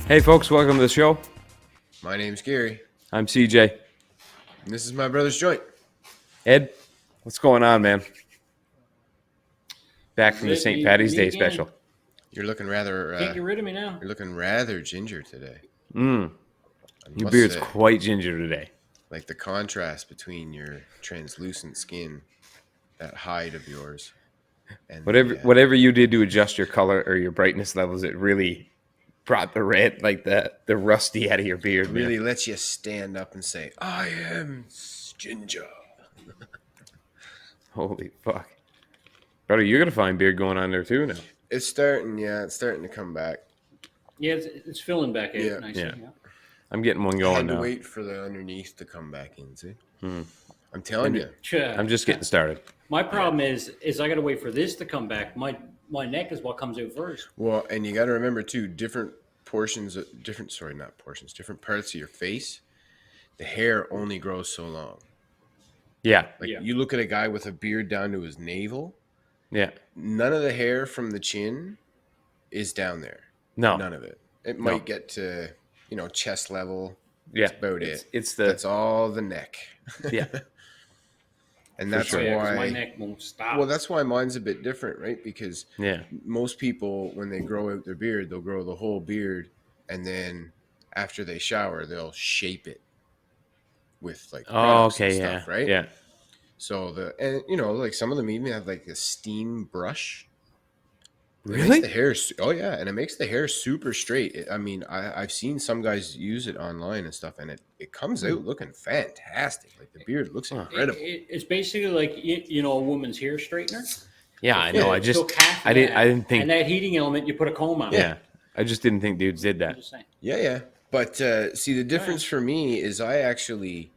Hey folks, welcome to the show. My name's Gary. I'm CJ. And this is my brother's joint. Ed, what's going on, man? Back from the Rid St. me- Patty's me Day again. special. You're looking rather Can't get rid of me now. you're looking rather ginger today. Your must beard's say. quite ginger today. Like the contrast between your translucent skin, that hide of yours, and Whatever you did to adjust your color or your brightness levels, it really brought the red, like the rusty out of your beard, man. really lets you stand up and say, "I am ginger." Holy fuck. Brother, you're going to find beard going on there too now. It's starting to come back. Yeah, it's filling back Yeah. out nicely. Yeah. Yeah. I'm getting one I going had to now. wait for the underneath to come back in. See, I'm telling you. I'm just getting started. My problem is I got to wait for this to come back. My neck is what comes out first. Well, and you got to remember too, different parts of your face, the hair only grows so long. Yeah. Like Yeah. you look at a guy with a beard down to his navel, Yeah. none of the hair from the chin is down there. No. None of it. It might get to, chest level. Yeah. That's about it. That's all the neck. yeah. And For that's sure. Yeah, 'cause why my neck won't stop. Well, that's why mine's a bit different, right? Because Yeah. most people, when they grow out their beard, they'll grow the whole beard, and then after they shower, they'll shape it with like Oh, products okay. and Yeah. stuff, right? Yeah. So like some of them even have like a steam brush. It Really? makes the hair, oh yeah, and it makes the hair super straight. I've seen some guys use it online and stuff, and it comes out looking fantastic. Like the beard looks incredible. It's basically like a woman's hair straightener. Yeah, I know. Took half of I that, didn't think. And that heating element, you put a comb on. Yeah. I just didn't think dudes did I'm that. just saying. Yeah. But see, the difference for me is I actually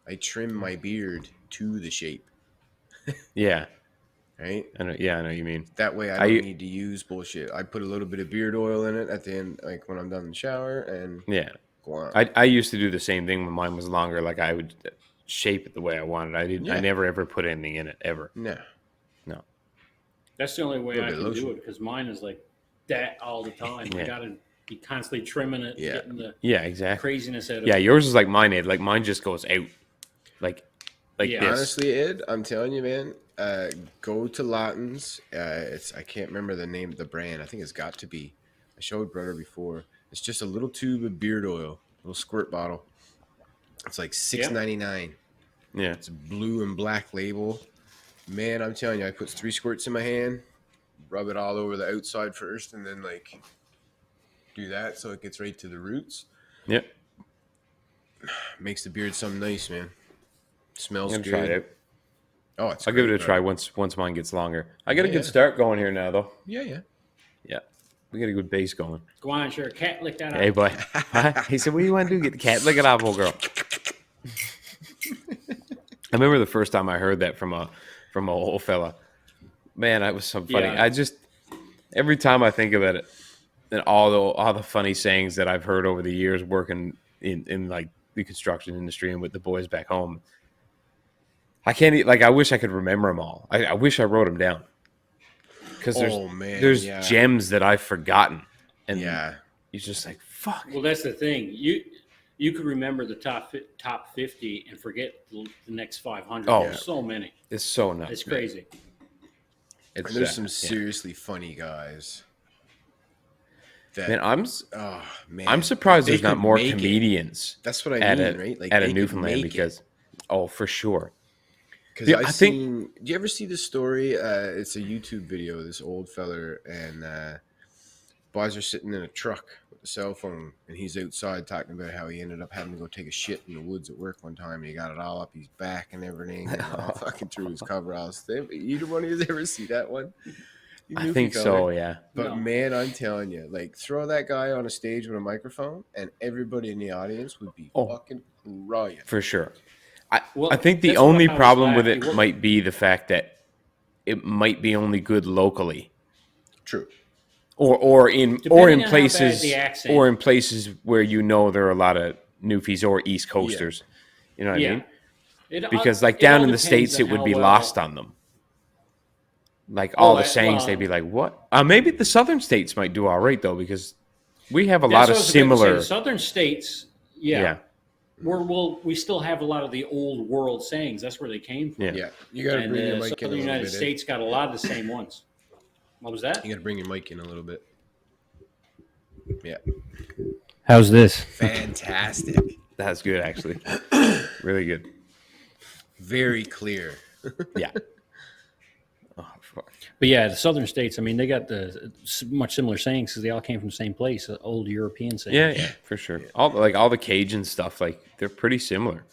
I trim my beard to the shape, Yeah. right? I know. Yeah, I know what you mean. That way I don't need to use bullshit. I put a little bit of beard oil in it at the end, like when I'm done in the shower, and Yeah. go on. I used to do the same thing when mine was longer. Like I would shape it the way I wanted. I Yeah. never ever put anything in it ever. No. That's the only way Little I bit of can do lotion. it because mine is like that all the time. Yeah. I gotta be constantly trimming it, Yeah. getting the Yeah, exactly. craziness out of Yeah, it. yours is like mine, Ed. Like mine just goes out, like Yeah. this. Honestly, Ed, I'm telling you, man. Go to Latins. I can't remember the name of the brand. I think it's got to be. I showed brother before. It's just a little tube of beard oil, little squirt bottle. It's like $6.99. Yeah. It's a blue and black label. Man, I'm telling you, I put 3 squirts in my hand, rub it all over the outside first, and then like do that so it gets right to the roots. Yep. Makes the beard something nice, man. Smells I'm good. gonna try it out. Oh, it's I'll give it great, a try bro. once mine gets longer. I got a Yeah. good start going here now, though. Yeah. Yeah, we got a good base going. Go on, sure. Cat lick that Hey, up. boy. He said, "What do you want to do? Get the cat? Look at that old girl." I remember the first time I heard that from a old fella. Man, that was so funny. Yeah. I just every time I think of it, and all the funny sayings that I've heard over the years working in like the construction industry and with the boys back home, I can't like. I wish I could remember them all. I wish I wrote them down because there's yeah. gems that I've forgotten, and Yeah. you're just like fuck. Well, that's the thing. You could remember the top 50 and forget the next 500. Oh. There's so many. It's so nuts. It's crazy. And there's some seriously funny guys. That, Man, oh man, I'm surprised They there's not could more make it. comedians That's what I at mean, a right? Like at they a could Newfoundland make it. because for sure. Because Yeah, I've I think- seen. Do you ever see this story? It's a YouTube video. This old feller and boys are sitting in a truck with a cell phone, and he's outside talking about how he ended up having to go take a shit in the woods at work one time, and he got it all up his back and everything, and fucking through his coveralls. Either one of you ever see that one? You I Newfie think feller. so, yeah. But No. man, I'm telling you, like throw that guy on a stage with a microphone, and everybody in the audience would be Oh. fucking crying. For sure. Well, I think the that's what only I was problem with glad it he worked. might be the fact that it might be only good locally. True. Or in Depending on how bad places the accent. or in places where there are a lot of Newfies or East Coasters. You know what I Yeah. mean? Because like down in the States it would be lost on them. Like all the sayings, they'd be like, "What?" Maybe the southern states might do all right though, because we have a That's lot what of I was about to say. similar. The southern states, Yeah. we still have a lot of the old world sayings. That's where they came from. Yeah. Yeah, you got to And bring your the mic in a southern little United bit. States got a lot of the same ones. What was that? You got to bring your mic in a little bit. Yeah, How's this? fantastic. That's good, actually. Really good. Very clear. Yeah. Oh, fuck. But yeah, the southern states, I mean, they got the much similar sayings because they all came from the same place, old European sayings. Yeah, for sure. All the Cajun stuff, like they're pretty similar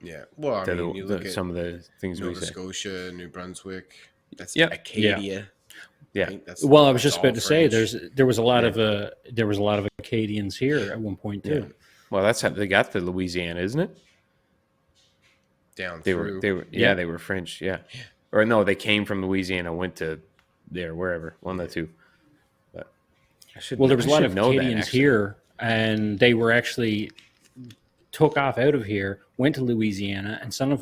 Yeah. Well, I to mean, you look at some of the things we Nova say. Scotia, New Brunswick. That's Yep. Acadia. Yeah. Right? That's, Well, I was that's just all about to say French. there was a lot of Acadians here at one point too. Well, that's how they got to Louisiana, isn't it? down They through. they were French, yeah. Or no, they came from Louisiana, went to there, wherever, one of the two. But Well, there was a lot of know that, Acadians actually. here, and they were actually took off out of here, went to Louisiana, and some of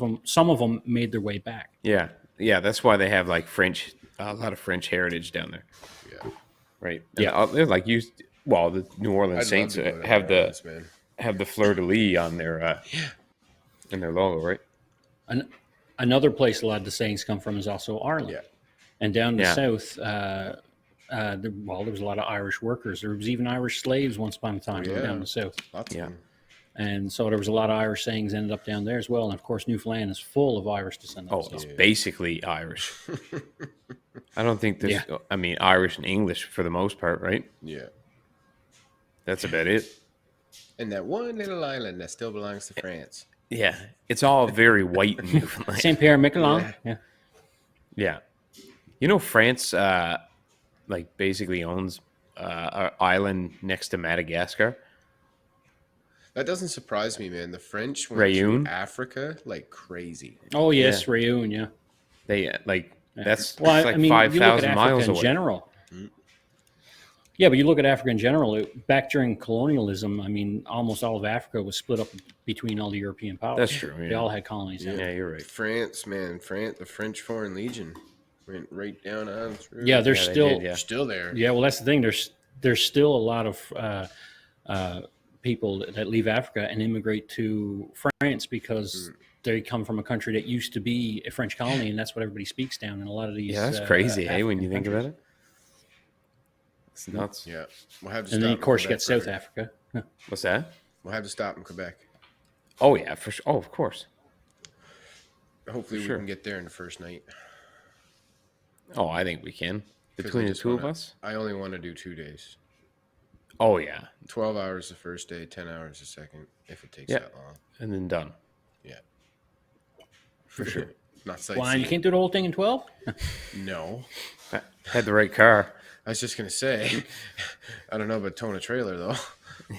them made their way back. Yeah, yeah. That's why they have like French, a lot of French heritage down there, Yeah. right? Yeah. they're like used. Well, the New Orleans I'd Saints love to go to have New Orleans, man. the fleur de lis on their in their logo, right? Another place a lot of the sayings come from is also Ireland. Yeah. And down the Yeah. south, there was a lot of Irish workers. There was even Irish slaves once upon a time yeah. down the south. Lots Yeah. of them. And so there was a lot of Irish sayings ended up down there as well. And of course, Newfoundland is full of Irish descendants. Oh, it's So- basically Irish. I don't think there's. I mean, Irish and English for the most part, right? Yeah. That's about it. And that one little island that still belongs to France. Yeah, it's all very white in Newfoundland. Saint Pierre Miquelon. Yeah. Yeah, you know, France, like basically owns an island next to Madagascar. That doesn't surprise me, man. The French went Réunion? to Africa like crazy. Oh yes, Réunion. Yeah. They like that's Well, like I mean, you look at 5,000 Africa miles in away. general. Yeah, but you look at Africa in general. Back during colonialism, I mean, almost all of Africa was split up between all the European powers. That's true, They yeah. all had colonies. Yeah. Yeah, you're right. France, man. France, the French Foreign Legion went right down on through. Yeah, they're Yeah, they still. did, yeah. They're still there. Yeah, well, that's the thing. There's still a lot of people that leave Africa and immigrate to France because they come from a country that used to be a French colony, and that's what everybody speaks down in a lot of these. Yeah, that's crazy, hey, when African you think countries. about it. It's nuts. Yeah. We'll have to And then, stop of course, in you got Quebec South Africa. What's that? We'll have to stop in Quebec. Oh yeah, for sure. Oh, of course. Hopefully, Sure. we can get there in the first night. Oh, I think we can 'Cause I between the just two of wanna- us. I only want to do 2 days. Oh yeah, 12 hours the first day, 10 hours the second, if it takes Yeah. that long. and then done. Yeah. For sure. Not Why? You sightseeing. can't do the whole thing in 12? No. I had the right car. I was just going to say, I don't know about towing a trailer, though.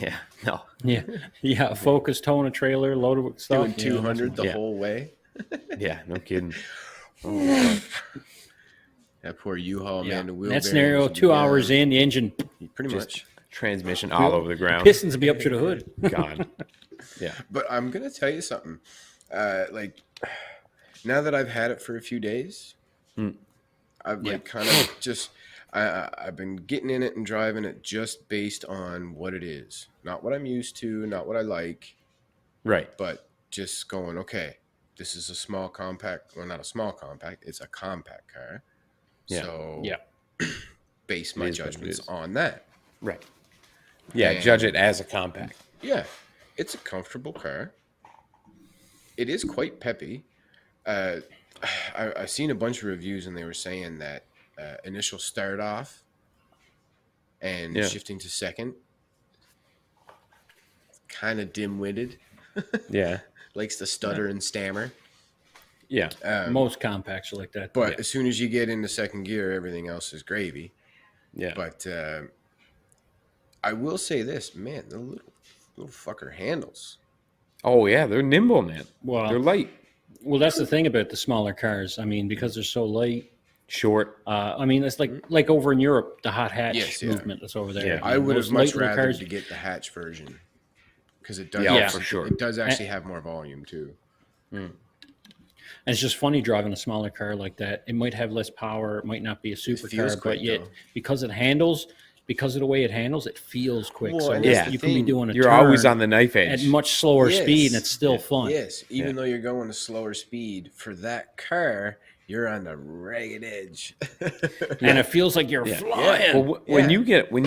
Yeah. No. Yeah. Yeah. Focus, towing a trailer, loaded with stuff. Doing 200 the Yeah. whole way. Yeah. No kidding. That poor U-Haul, Yeah. man. The In wheel that scenario, bearings 2 would be hours gone. in, the engine Pretty Just much. transmission all over the ground. pistons will be up to the hood. Gone. Yeah. But I'm going to tell you something. Like, now that I've had it for a few days, I've like kind of just, I've been getting in it and driving it just based on what it is. Not what I'm used to, not what I like, Right. but just going, okay, this is a small compact. Well, not a small compact. It's a compact car. Yeah. So Yeah. base my is what it judgments is. on that. Right. Yeah. And- Judge it as a compact. Yeah, it's a comfortable car. It is quite peppy. I've seen a bunch of reviews and they were saying that initial start off and Yeah. shifting to second, kind of dim-witted, Yeah. likes to stutter and stammer. Yeah. Most compacts are like that. But as soon as you get into second gear, everything else is gravy. Yeah. But I will say this, man, the little fucker handles. Oh yeah, they're nimble, man. Well- they're light, Well, that's the thing about the smaller cars. I mean, because they're so light. short. I mean, it's like over in Europe, the hot hatch Yes, yeah. movement that's over there. Yeah. You I know, would those have much light little rather cars. to get the hatch version because it does. Yeah, Yeah. for sure. It does actually have more volume too. And it's just funny driving a smaller car like that. It might have less power. It might not be a feels supercar, quick, but yet though. because it handles, because of the way it handles, it feels quick. Well, so and that's Yeah. the you can be thing. doing a You're turn always on the knife at edge. much slower speed, and Yes. it's still Yeah. fun. Yes, even Yeah. though you're going a slower speed for that car, you're on the ragged edge. And it feels like you're Yeah. flying. Well, when Yeah.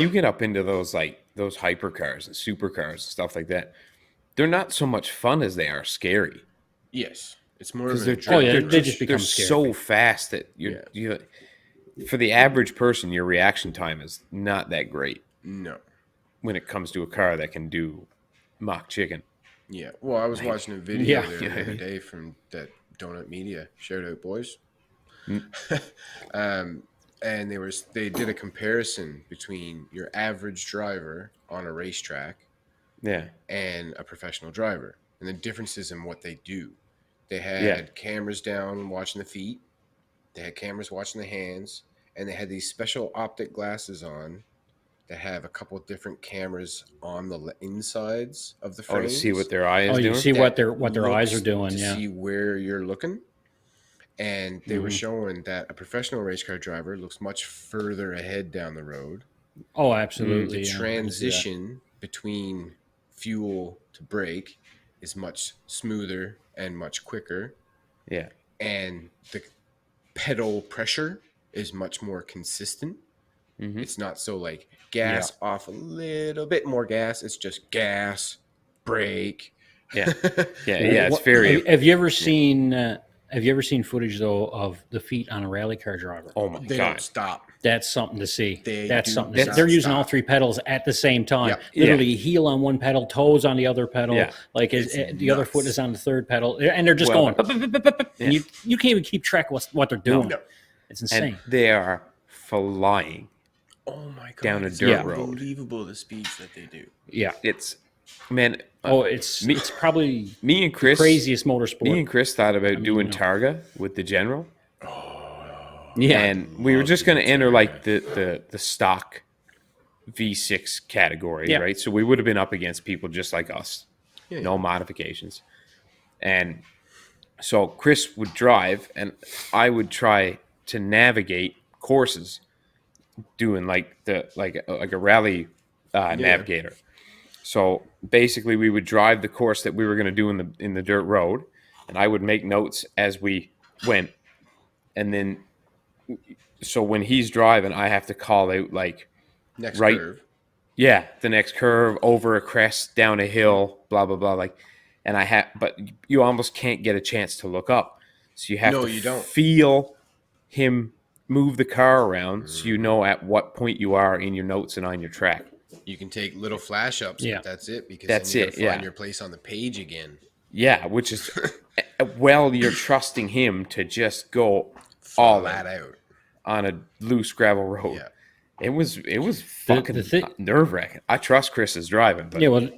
you get up into those like those hypercars and supercars and stuff like that, they're not so much fun as they are scary Yes, it's more of because an Oh, yeah, adrenaline they just rush. they're become scary. so fast that Yeah. you for the average person, your reaction time is not that great No. when it comes to a car that can do mock chicken. Yeah. Well, I was Like, watching a video Yeah. there you know the what I other mean? day from that Donut Media. Shout out, boys. Mm. um, and they did a comparison between your average driver on a racetrack Yeah, and a professional driver, and the differences in what they do. They yeah, had cameras down watching the feet. They had cameras watching the hands, and they had these special optic glasses on that have a couple of different cameras on the insides of the oh, to see what frames their eye Oh, is you doing. see that what their eyes are looks doing. to Yeah. see where you're looking. And they were Mhm. showing that a professional race car driver looks much further ahead down the road. Oh, The absolutely. Yeah, I can see that. transition between fuel to brake is much smoother and much quicker. Yeah, And the pedal pressure is much more consistent. hmm It's not so like gas off a little bit more gas. It's just gas, brake. yeah, yeah. It's What, very. have you ever Yeah. seen? Have you ever seen footage though of the feet on a rally car driver? Oh my They god. don't stop. That's something to see. They That's do something to see. not They're using all stop. three pedals at the same time. Yep. Literally, heel on one pedal, toes on the other pedal. Yeah. Like It's the other foot nuts. is on the third pedal, and they're just Well, going. yeah. And you can't even keep track of what they're doing. No. It's insane. And they are flying Oh my god! down a It's dirt road. unbelievable the speeds that they do. Yeah. It's man. Oh, it's probably Me and the Chris. craziest motorsport. Me and Chris thought about mean, doing you know. Targa with the General, Yeah. and we were love just to do going to enter Targa. like the stock V6 category, Yeah. right? So we would have been up against people just like us, Yeah, no modifications, and so Chris would drive, and I would try to navigate courses, doing like a rally navigator. So basically, we would drive the course that we were going to do in the dirt road, and I would make notes as we went, and then so when he's driving, I have to call out like Next right, curve. yeah, the next curve, over a crest, down a hill, blah blah blah, like, and but you almost can't get a chance to look up, so you have No, to you don't. feel him move the car around, so you Mm-hmm. know at what point you are in your notes and on your track. You can take little flash ups, Yeah. but that's it because That's then you it, gotta find yeah. your place on the page again. Yeah, which is well, you're trusting him to just go all Flat out out. on a loose gravel road. Yeah. It was fucking thi- nerve wracking. I trust Chris's driving, but Yeah. Well,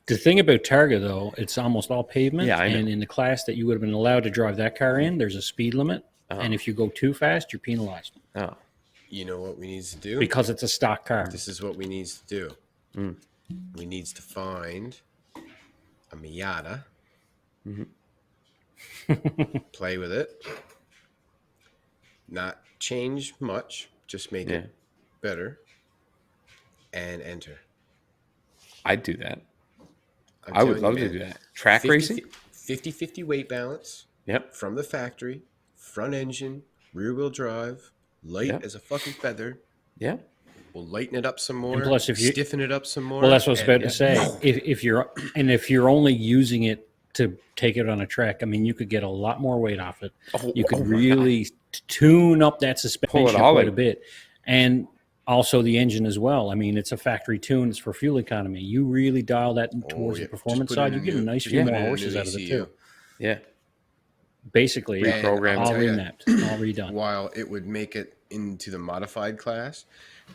the thing about Targa though, it's almost all pavement, Yeah, I know. and in the class that you would have been allowed to drive that car in, there's a speed limit, and if you go too fast, you're penalized oh, You know what we need to do? because it's a stock car. This is what we need to do. Mm. We need to find a Miata, play with it, not change much, just make yeah, it better, and enter. I'd do that. I'm I would telling you, love to man, do that. Track racing. 50-50 weight balance Yep. from the factory, front engine, rear wheel drive, light Yep. as a fucking feather. Yep. We'll lighten it up some more. plus if you- stiffen it up some more. Well, that's what I was and- about to say. If you're only using it to take it on a track, I mean, you could get a lot more weight off it. You could my really tune up that suspension all quite out. a bit, and also the engine as well. I mean, it's a factory tune. It's for fuel economy. You really dial that towards yeah. the performance Just put it side. You in get a new- nice just few put more it in horses new out of it ECU. too. Yeah. Basically, And Reprogrammed. I'll all tell ya, remapped, all redone. while it would make it into the modified class,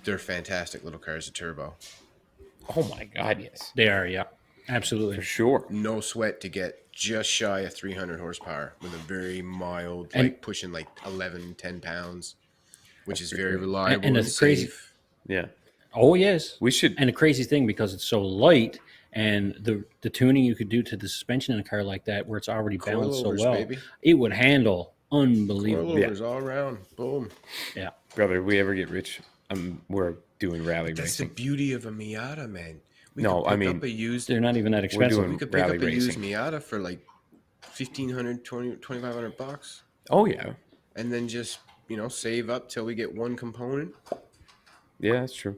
they're fantastic little cars to turbo. Oh my God, yes, They are, yeah, absolutely. for sure. No sweat to get just shy of 300 horsepower with a very mild, And- like pushing like 11, 10 pounds, which is very reliable And and, it's crazy- safe. Yeah, Oh yes, we should. And the crazy thing, because it's so light, and the tuning you could do to the suspension in a car like that, where it's already balanced so Coilovers, well, baby. it would handle unbelievable. Coilovers all around. Boom. Yeah. Brother, if we ever get rich, we're doing rally That's the racing. beauty of a Miata, man. We No, could I pick mean, up a used. They're not even that We're expensive. doing We could pick up rally a used racing. Miata for like 1,500, 2,500 bucks, Oh yeah, and then just save up till we get one component. yeah, that's true.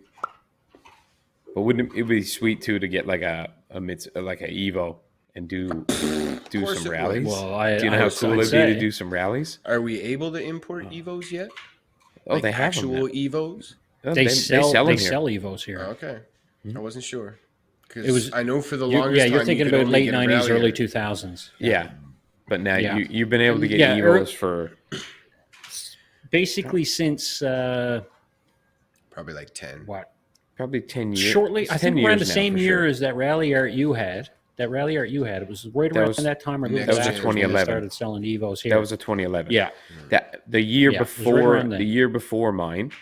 But wouldn't it be sweet too to get like like a Evo and do course some it would. rallies? Well, Do you know how cool it'd be to do some rallies? Are we able to import Evos yet? Oh, Like they have them actual now. Evos? Oh, they sell them here. Evos here. Okay, I wasn't sure It because was I know for the you're, longest you're time thinking you could about only late get a '90s, rally early art. 2000s. Yeah, but now Yeah. you've been able to get Yeah, Evos for basically since Probably like 10. what? probably 10 years. Shortly, It's I 10 think around years the now, same for year sure. as that rally art you had. It was right That around was- that time or a little That bit was a after when they 2011. started selling Evos here. That was a 2011. yeah, That the year Yeah, it was right before around then. the year before mine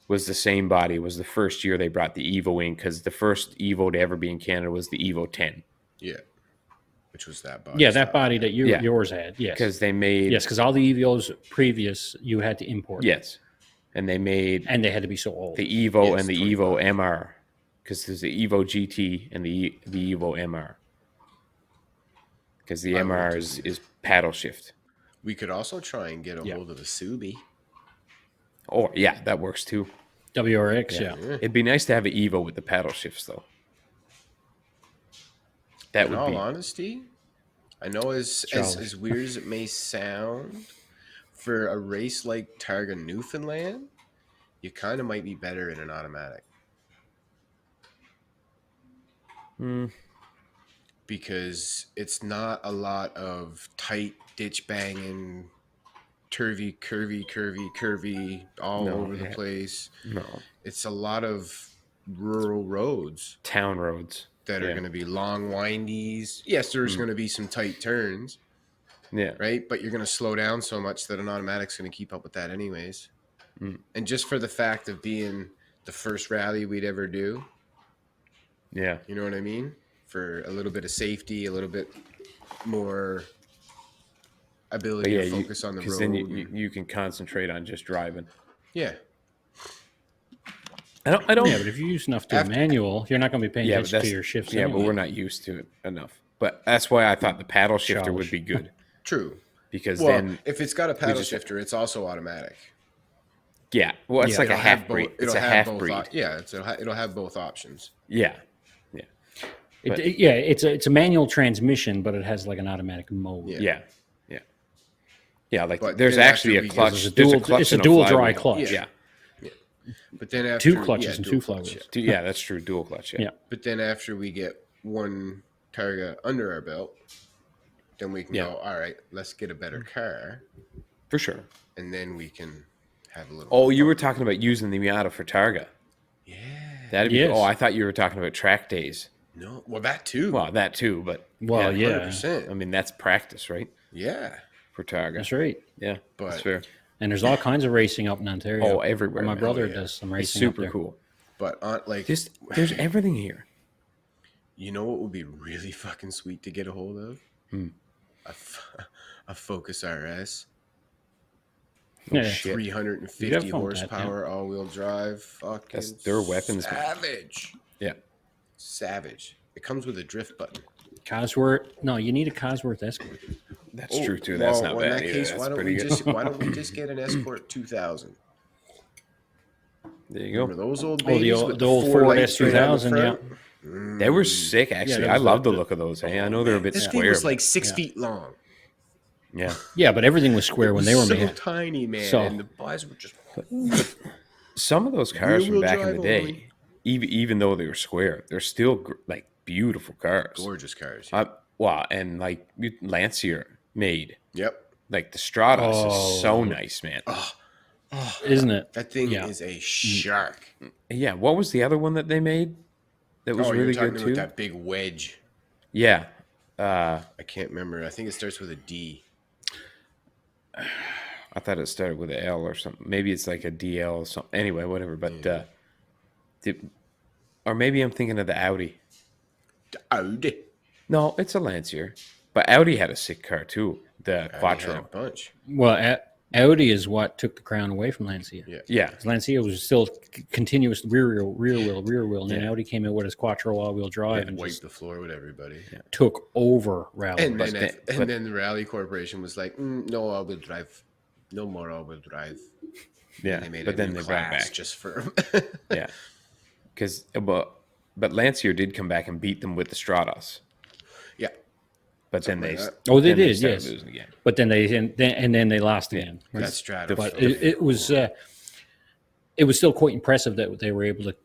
was the same body. Was the first year they brought the Evo in because the first Evo to ever be in Canada was the Evo 10 Yeah, which was that body. yeah, that style. body that Yeah. yours had. Yes, because they made yes, because all the Evos previous you had to import. yes, and they made and they had to be so old. the Evo Yes, and the 25. Evo MR because there's the Evo GT and the Evo MR because the I would MR just- is paddle shift. We could also try and get a Yeah. hold of a Subi. Oh yeah, that works too. WRX, yeah. It'd be nice to have an Evo with the paddle shifts though. That In would all be honesty, I know Charlie. as weird as it may sound, for a race like Targa Newfoundland, you kind of might be better in an automatic. Because it's not a lot of tight ditch banging, curvy, all No, over the yeah. place. no It's a lot of rural roads town roads that are Yeah. going to be long windies. Yes, there's going to be some tight turns, Yeah, right? But you're going to slow down so much that an automatic's going to keep up with that anyways. And just for the fact of being the first rally we'd ever do, yeah. you know what I mean? For a little bit of safety, a little bit more But ability yeah, to focus on the because road. then you can concentrate on just driving. Yeah. I don't. Yeah, but if you use enough to a After- manual, you're not going to be paying Yeah, but attention that's to your shifts. yeah, anyway. but we're not used to it enough. But that's why I thought the paddle shifter would Childish. be good True. because Well, then if it's got a paddle just- shifter, it's also automatic. yeah, well, it's Yeah. like a It'll have half breed. both- It's a have half both breed. Yeah, it'll have both options. Yeah, but- It's a manual transmission, but it has like an automatic mode. Yeah. yeah. Like But there's then actually after a we- clutch. There's a There's dual- a clutch it's a and dual flywheel. dry clutch. Yeah, But then after Two clutches and dual two clutch, flywheels. yeah, that's true. Dual clutch. Yeah, Yeah. But then after we get one Targa under our belt, then we can Yeah. go, all right, let's get a better car. for sure. And then we can have a little. Oh, more you fun. were talking about using the Miata for Targa. Yeah. That'd be. Yes. Oh, I thought you were talking about track days. No. Well, that too. Well, that too, but Well, yeah. 100%. I mean that's practice, right? Yeah. For Targa. That's right. Yeah, But- that's fair. And there's all kinds of racing up in Ontario. Oh, everywhere, My man. brother Oh, yeah. does some It's racing. up super there. cool. But like, Just there's everything here. you know what would be really fucking sweet to get a hold of? A Focus RS. Yeah. shit. 350 You'd have fun with that, horsepower, all-wheel drive. Fucking That's their weapons, man. savage. Yeah. Savage. It comes with a drift button. Cosworth. No, you need a Cosworth Escort. That's true too. That's not In bad that either. case, That's why don't pretty we good. just why don't we just get an Escort 2000? There you Remember go. those old Oh, babies the with old four Ford lights right on the S2000, yeah. front? They were sick, actually. that I was love the the- look of those. Hey, I know they're a bit This square. thing was but- like 6 yeah. feet long. yeah. Yeah, but everything was square when they were so made. tiny, man, So- and the boys were just Some of those cars from Rear-wheel back in the drive day, only. even though they were square, they're still like beautiful cars. gorgeous cars. Wow, and like Lancia made Yep. like the Stratos Oh. is so nice, man. Isn't it? That thing Yeah. is a shark. Yeah, what was the other one that they made that was Oh, really you're talking good about too? that big wedge. Yeah, I can't remember. I think it starts with a D. I thought it started with an L or something. Maybe it's like a DL or something. Anyway, whatever. But or maybe I'm thinking of the Audi. Audi. No, it's a Lancia. But Audi had a sick car too, the Had a Quattro. bunch. Well, Audi is what took the crown away from Lancia. Yeah. Yeah. Lancia was still continuous rear wheel, and then Yeah. Audi came in with his quattro all-wheel drive Yeah, and Wiped just the floor with everybody. took over rally. And then, but- then the Rally Corporation was like, no all-wheel drive, no more all-wheel drive. Yeah. And they made But a then new they brought it class back. just for Yeah. Because, but Lancia did come back and beat them with the Stratos. yeah. But then Something they, like Oh, they then did, started yes. losing again. But then they lost again. That Right? Strato. But it was still quite impressive that they were able to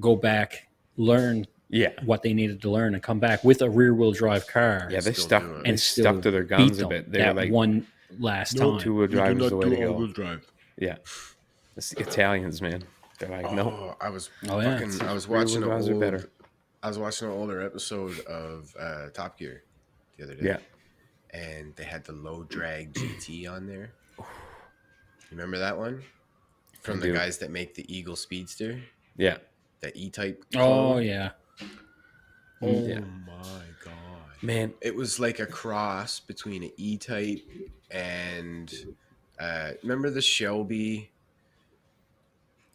go back, learn Yeah. what they needed to learn, and come back with a rear wheel drive car. Yeah, they Still stuck do it. they and stuck still to their beat guns a them bit. They were that like, one last time. two-wheel drive is the way to go. drive. Yeah. It's the Italians, man. They're like, no. Oh, I was Oh, yeah. fucking. I was Rear-wheel watching drives are better. I was watching an older episode of Top Gear the other day. Yeah. And they had the low drag GT on there. Remember that one? From I the do. guys that make the Eagle Speedster, Yeah. that E-Type. Oh clone. yeah. Oh Yeah. my god. Man. It was like a cross between an E-Type and remember the Shelby?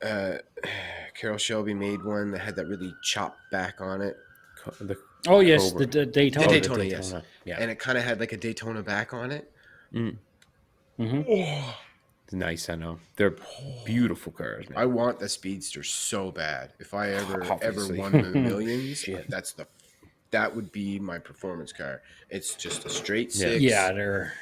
Carol Shelby made one that had that really chopped back on it. The Oh yes, Cobra. the Daytona. The Oh, Daytona, yes. Yeah. And it kind of had like a Daytona back on it. Mm-hmm. Oh, It's nice, I know. They're beautiful cars, man. I want the Speedster so bad. If I ever Obviously. won the millions, Shit. that would be my performance car. It's just a straight six. Yeah, they're.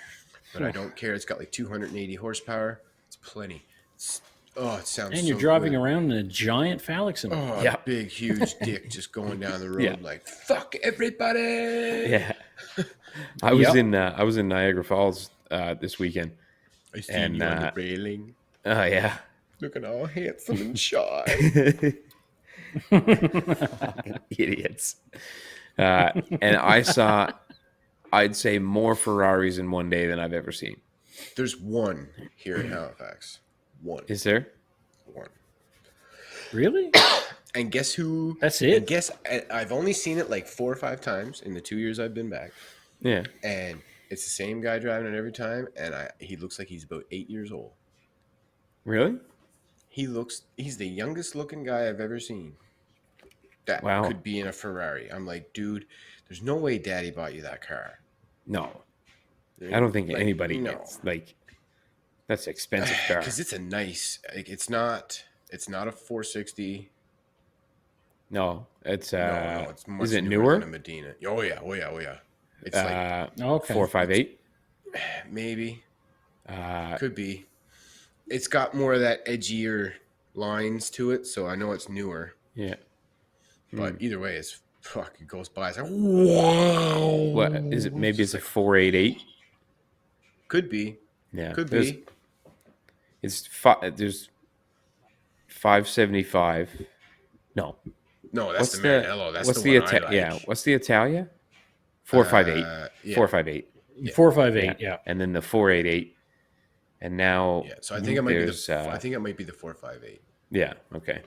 But I don't care. It's got like 280 horsepower. It's plenty. It sounds. And you're so driving good. around in a giant phallic symbol. Oh, Yeah. big, huge dick just going down the road Yeah. like fuck everybody. Yeah. I was in Niagara Falls this weekend. I see And, you on the railing, Oh yeah. looking all handsome and shy. Fucking idiots. And I saw, I'd say, more Ferraris in one day than I've ever seen. There's one here in Halifax. One. Is there? One. Really? And guess who? That's it? And guess I've only seen it like 4 or 5 times in the 2 years I've been back. Yeah. And it's the same guy driving it every time. And he looks like he's about 8 years old. Really? He's the youngest looking guy I've ever seen. That Wow. could be in a Ferrari. I'm like, dude, there's no way daddy bought you that car. No. I don't think Like, anybody no. gets that's an expensive car. Because it's a nice, like, it's not a 460. No, it's No, it's much is it newer newer? than a Medina. Oh yeah. It's like Okay. 458. maybe Uh, could be. It's got more of that edgier lines to it, so I know it's newer. yeah. But either way, it goes by. It's like, wow. What is it? Maybe it's a 488. Could be. Yeah. Could there's, be. There's 575. No. No, that's What's the the Maranello. That's what's the the one I like. Yeah? What's the Italia? 458. Yeah. 458. 458. Yeah. And then the 488. And now Yeah, so I think it might be there's, I think it might be the 458. Yeah. Okay.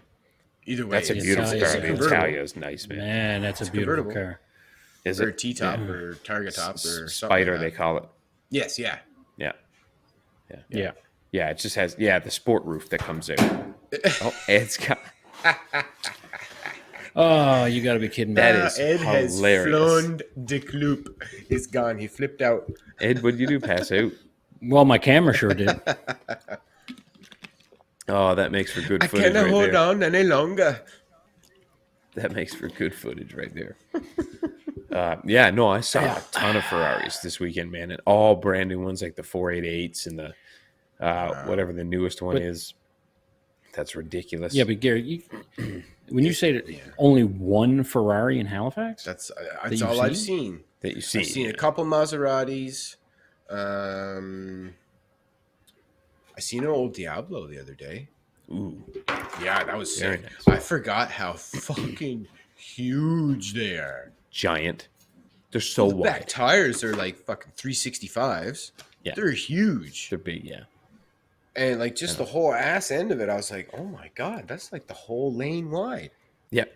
Either way, That's a it's- beautiful it's car. The convertible. Italia is nice, man. Man, that's a beautiful convertible. car. Is Or it T-top or Targa top or something Spider? like They that. call it. Yes, yeah. Yeah. Yeah. Yeah. It just has the sport roof that comes out. Oh, it's got Oh, you got to be kidding me. That is Ed has hilarious. flown de cloop. It's gone. He flipped out. Ed. What did you do? Pass out? Well, my camera sure did. Oh, that makes for good I footage cannot right hold there. on any longer. That makes for good footage right there. Yeah, no, I saw a ton of Ferraris this weekend, man, and all brand new ones like the 488s and the whatever the newest one is. That's ridiculous. Yeah, but Gary, when you say that only one Ferrari in Halifax, That's you've all I've seen? seen. that you see. I've seen a couple Maseratis. I seen an old Diablo the other day. Ooh, Yeah, that was Very sick. nice. I forgot how fucking huge they are. giant. They're so The back wide. tires are like fucking 365s. Yeah. They're huge. They're big. Yeah. And like just the whole ass end of it, I was like, oh my God, that's like the whole lane wide. Yep.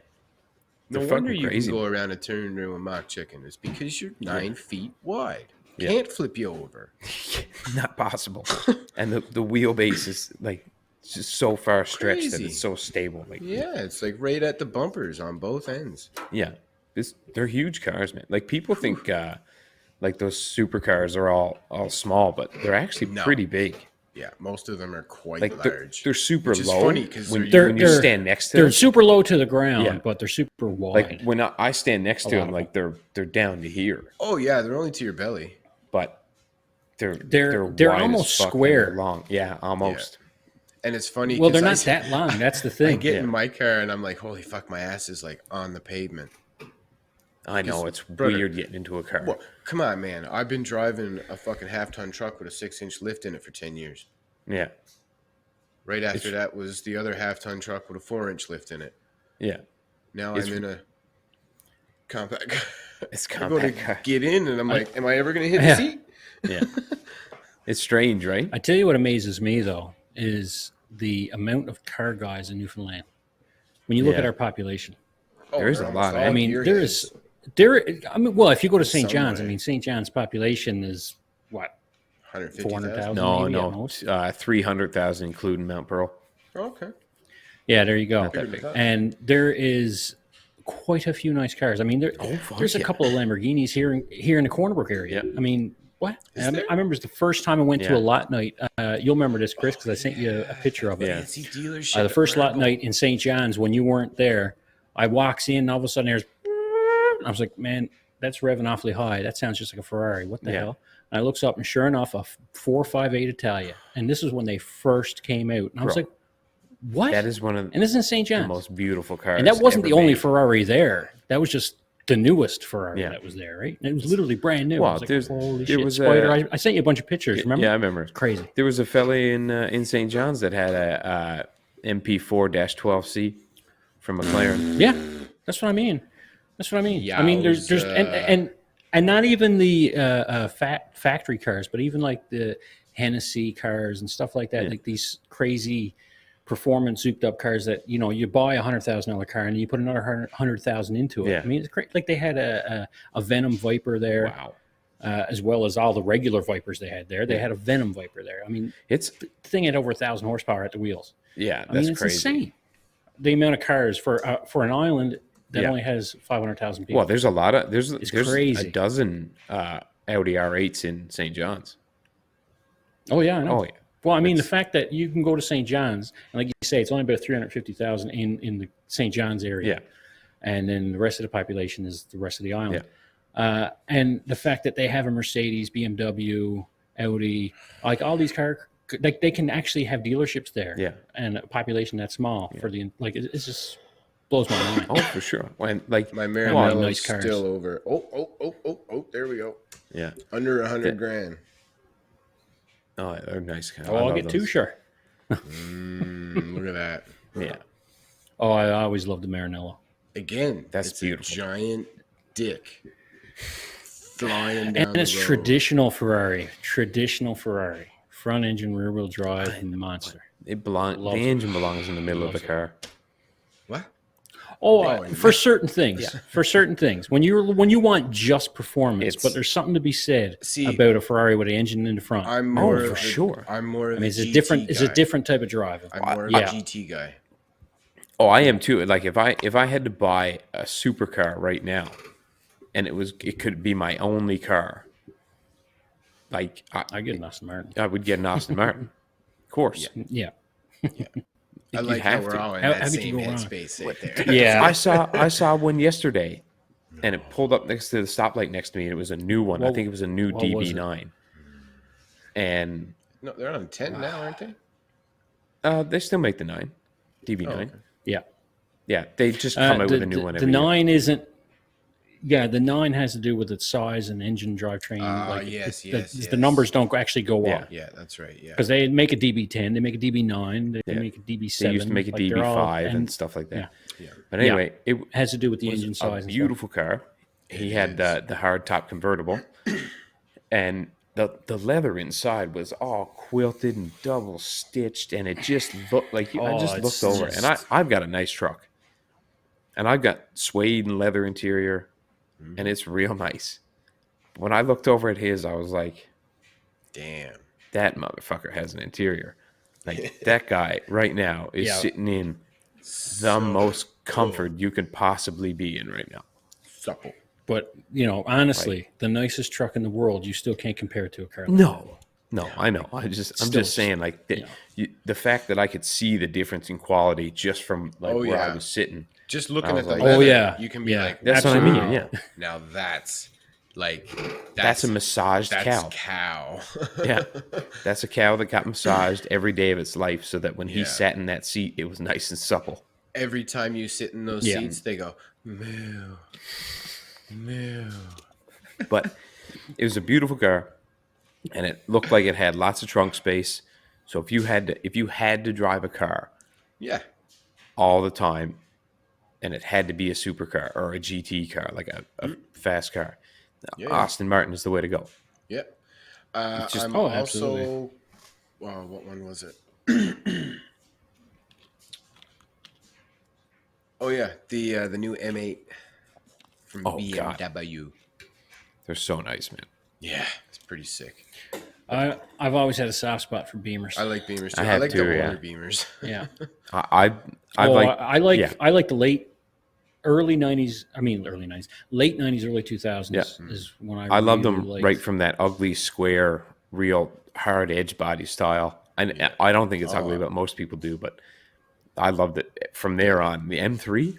No They're wonder fucking you crazy. can go around and turn into a mock chicken. It's because you're 9 feet wide. Yeah. Can't flip you over. Not possible. And the wheelbase is like just so far stretched that Crazy. it's so stable. Like Yeah, it's like right at the bumpers on both ends. yeah, they're huge cars, man. Like people think like those supercars are all small, but they're actually No. pretty big. Yeah, most of them are quite Like large. they're super Which is low. funny 'cause when they're you stand next to they're them. super low to the ground, Yeah. but they're super wide. Like when I stand next to lot them, of like they're down to here, Oh yeah, they're only to your belly. but They're wide almost as fuck and square. they're long. Yeah, almost. And it's funny. Well, 'cause they're I not s- that long. That's the I thing. get Yeah. in my car and I'm like, holy fuck, my ass is like on the pavement. I know Because, it's brother, weird getting into a car. Well, come on, man. I've been driving a fucking half-ton truck with a 6-inch lift in it for 10 years. Yeah, Right after that was the other half-ton truck with a 4-inch lift in it. yeah. Now It's- I'm in a compact car. It's I go to compact car. get in and I'm like, am I ever going to hit Yeah. the seat? Yeah, it's strange, right? I tell you what amazes me though is the amount of car guys in Newfoundland. When you look at Yeah. our population, Oh, There is they're a almost lot, all I mean, gearheads. there is- I mean, well, if you go to St. John's, I Somewhere. mean, St. John's population is what 150,000. 400,000. No, maybe at no, most. 300,000 including Mount Pearl. Oh, okay. Yeah, there you go. Not that big. And there is quite a few nice cars. I mean, fuck there's a yeah. couple of Lamborghinis here in the Cornerbrook area. Yeah. I mean, what? Is I there? remember it's the first time I went to Yeah. a lot night. You'll remember this, Chris, because I sent you a picture of it. Yeah. Fancy dealership. The first lot Merkel. night in St. John's when you weren't there, I walks in, and all of a sudden there's, I was like, man, that's revving awfully high. That sounds just like a Ferrari. What the Yeah. hell? And I looks up, and sure enough, a 458 Italia. And this is when they first came out. And I was Bro, like, what? That is one of And this is in St. the John's. most beautiful cars. And that wasn't ever the only made. Ferrari there. That was just the newest Ferrari Yeah. that was there, right? And it was literally brand new. Well, I was like, there's- holy there shit, was Spider. a- I sent you a bunch of pictures, remember? Yeah, I remember. Crazy. There was a fella in St. John's that had a MP4-12C from McLaren. Yeah, that's what I mean. That's what I mean. I mean, there's Yowza. and not even the factory cars, but even like the Hennessy cars and stuff like that. Yeah. Like these crazy performance souped up cars that you buy $100,000 car and you put another 100,000 into it. Yeah. I mean, it's great. Like they had a Venom Viper there, Wow, as well as all the regular Vipers they had there. They had a Venom Viper there. I mean, it's the thing had over 1,000 horsepower at the wheels. yeah, I that's mean, it's crazy. insane. The amount of cars for an island that Yeah. only has 500,000 people. Well, there's a lot of there's crazy. a dozen Audi R8s in St. John's. Oh yeah, I know. Oh yeah, Well, I mean, the fact that you can go to St. John's, and like you say, it's only about 350,000 in the St. John's area. yeah, And then the rest of the population is the rest of the island. And the fact that they have a Mercedes, BMW, Audi, like all these cars, like they can actually have dealerships there. yeah. And a population that small for the, like, it's just blows my mind. Oh, for sure. When like My Well, Marinella's nice cars. still over. Oh, there we go. yeah. Under 100 Yeah. grand. Oh, they're nice cars. Oh, I'll get two, sure. Look at that. Yeah, Oh, I always loved the Marinella. Again, That's it's beautiful. a giant dick flying down And it's the road. traditional Ferrari. Front engine, rear wheel drive, monster. it belongs. The Love it. engine belongs in the middle of the Love it. car. What? Oh, Oh, for certain things. For certain things. When you want just performance, It's- but there's something to be said See, about a Ferrari with an engine in the front. I'm more for of a- sure. I'm more of I mean, it's a a GT different. It's a guy. different type of driving. I'm more of Yeah. a GT guy. Oh, I am too. Like if I had to buy a supercar right now, and it could be my only car. Like I get an Aston Martin. I would get an Aston Martin, of course. Yeah. I You'd like how have we're to. all in How- that how could you same go wrong? headspace right there. Yeah. I saw one yesterday, and it pulled up next to the stoplight next to me, and it was a new one. I What- think it was a new what was it? DB9, and No, they're on 10 now, aren't they? they still make the 9 DB9. Oh, okay. Yeah. Yeah, they just come out with a new one The every year. 9 isn't. Yeah, the 9 has to do with its size and engine drivetrain. yes, the, yes, the yes. numbers don't actually go Yeah. up Yeah, that's right. Yeah. because they make a DB10, they make a DB9, they Yeah. make a DB7. They used to make a like, they're all- DB5 and stuff like that. yeah. Yeah. But anyway, it has to do with the engine was size. a and stuff. beautiful car. He had the hard top convertible, and the leather inside was all quilted and double stitched, and it just looked like I Oh, just it's looked over, and just- I've got a nice truck, and I've got suede and leather interior, and it's real nice. when I looked over at his, I was like, Damn. that motherfucker has an interior. Like that guy right now is Yeah. sitting in the So most comfort you could possibly be in right now. supple. But honestly, the nicest truck in the world, you still can't compare it to a car. Like No, I know. I'm Still, just saying, like the fact that I could see the difference in quality just from like where I was sitting. Just I looking was at the like, leather, Oh, yeah. you can be Yeah. like, That's what I mean, wow, yeah. Now that's like That's a massaged that's cow. cow. Yeah, that's a cow that got massaged every day of its life, so that when he Yeah. sat in that seat, it was nice and supple. Every time you sit in those Yeah. seats, they go moo, moo. But it was a beautiful car, and it looked like it had lots of trunk space. So if you had to drive a car Yeah, all the time, and it had to be a supercar or a GT car, like a fast car, yeah, Aston Martin is the way to go. yeah. It's just I'm absolutely. also. Well, what one was it? Oh yeah, the new M8 from Oh, God. BMW. they're so nice, man. Yeah, it's pretty sick. I've always had a soft spot for Beamers. I like Beamers too. I I, have like too, the yeah. older Beamers. Yeah. I like I like yeah. I like the late early 90s. I mean, early 90s, late 90s, early 2000s Yeah. is when I loved really them liked. right from that ugly square, real hard edge body style. And I don't think it's ugly, but most people do. But I loved it from there on. The M3,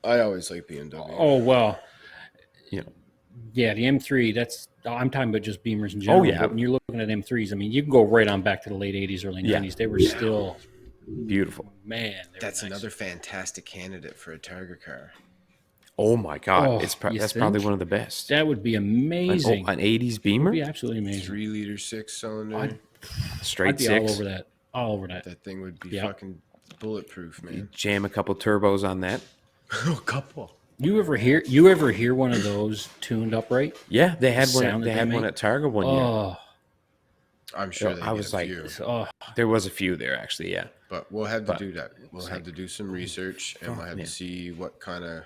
I always like BMW. Oh well, you know, yeah, the M3. I'm talking about just Beamers in general. yeah. But when you're looking at M3s, I mean, you can go right on back to the late 80s, early 90s. They were still, beautiful. man. They That's were nice. another fantastic candidate for a Targa car. Oh my God, Oh, that's you probably think? one of the best. That would be amazing. An 80s It'd Beamer, be absolutely amazing. 3-liter 6-cylinder. straight I'd be six. all over that. All over that. That thing would be Yep. fucking bulletproof, man. Jam a couple turbos on that. A couple. You ever hear one of those tuned up right? Yeah, they had one. Sound that They they had one make? at Targa one year. Oh, I'm sure they I get was a like, few, oh, there was a few there actually. Yeah, but we'll have to do that. We'll it's have like, to do some research, and we'll have man. to see what kind of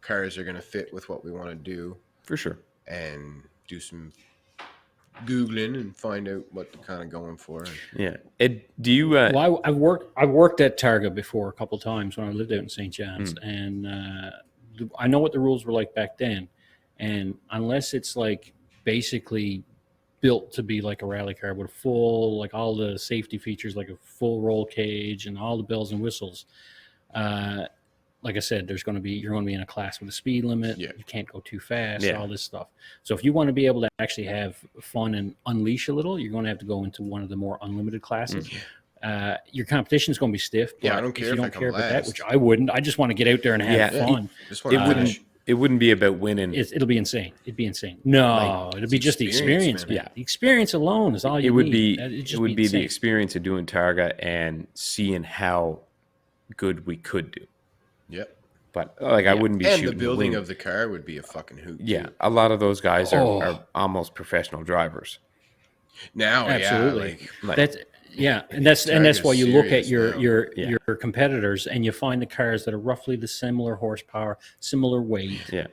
cars are going to fit with what we want to do, for sure. and do some Googling and find out what they're kind of going for. Yeah. Ed, do you? well, I've worked at Targa before a couple times when I lived out in St. John's, Hmm. and I know what the rules were like back then. And unless it's like basically built to be like a rally car with a full, like all the safety features, like a full roll cage and all the bells and whistles, like I said, you're going to be in a class with a speed limit. Yeah. You can't go too fast. Yeah. All this stuff. So if you want to be able to actually have fun and unleash a little, you're going to have to go into one of the more unlimited classes. Your competition is going to be stiff. Yeah, I but don't care if you if I don't come care about that, last. which I wouldn't. I just want to get out there and have Yeah. fun. Just want to it wouldn't be about winning. It'll be insane. It'd be insane. No, it'll be just the experience, man. Yeah. The experience alone is all you It would need. be. It'd just It would be the insane. experience of doing Targa and seeing how good we could do. Yep. But like, I wouldn't be And shooting the to building win. of the car would be a fucking hoot. Yeah, too. a lot of those guys are Oh. almost professional drivers. Now, Absolutely. yeah, Like, That's and that's Targa's why you look at serious now. your competitors and you find the cars that are roughly the similar horsepower, similar weight, yeah,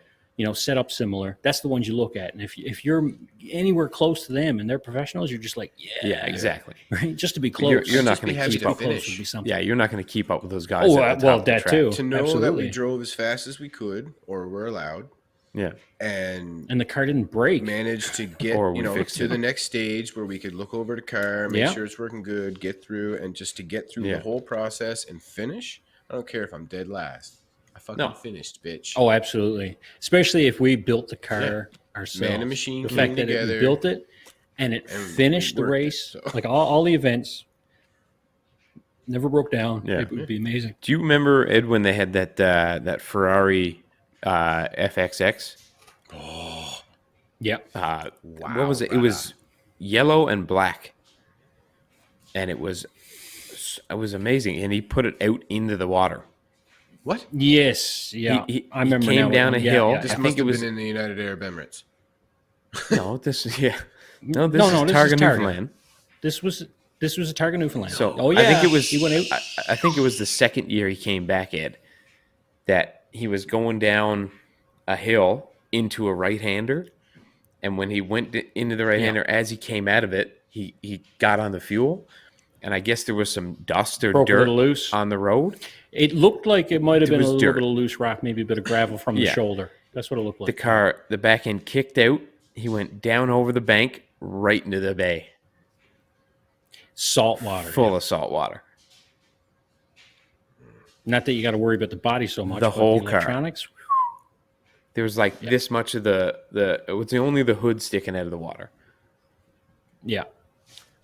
set up similar. That's the ones you look at. And if you're anywhere close to them and they're professionals, you're just like, yeah, exactly. right? Just to be close. You're not Just be going to happy keep to up. close finish. would be something. Yeah, you're not going to keep up with those guys. Oh, at the top well, of the that track. too. to know that Absolutely. we drove as fast as we could or were allowed, Yeah, and And the car didn't break. managed to get Or we fixed to it. the next stage where we could look over the car, make Yeah. sure it's working good, get through, and just to get through Yeah. the whole process and finish. I don't care if I'm dead last. I fucking No. finished, bitch. Oh, absolutely. Especially if we built the car ourselves. Man and machine The came fact that we together built it and it and we finished the worked it, race, so. like all the events, never broke down. Yeah. It would be amazing. Do you remember, Ed, when they had that Ferrari FXX? Yeah. What was it? It was yellow and black, and it was amazing. And he put it out into the water. What? Yes. Yeah. He I remember came now. down a Yeah, hill. yeah, This I must think it have was been in the United Arab Emirates. no. This is this No, is this is Targa, Targa. Newfoundland. This was a Targa Newfoundland. So oh yeah, I think it was. He went out. I think it was the second year he came back, Ed, that he was going down a hill into a right-hander, And when he went into the right-hander, as he came out of it, he got on the fuel, and I guess there was some dust or Broke a dirt little loose. on the road. It looked like it might have There been a was little dirt. bit of loose rock, maybe a bit of gravel from the Yeah. shoulder. That's what it looked like. The back end kicked out. He went down over the bank right into the bay, Salt water. full of salt water. Not that you got to worry about the body so much. The but whole the car. electronics. There was like this much of it was only the hood sticking out of the water. Yeah.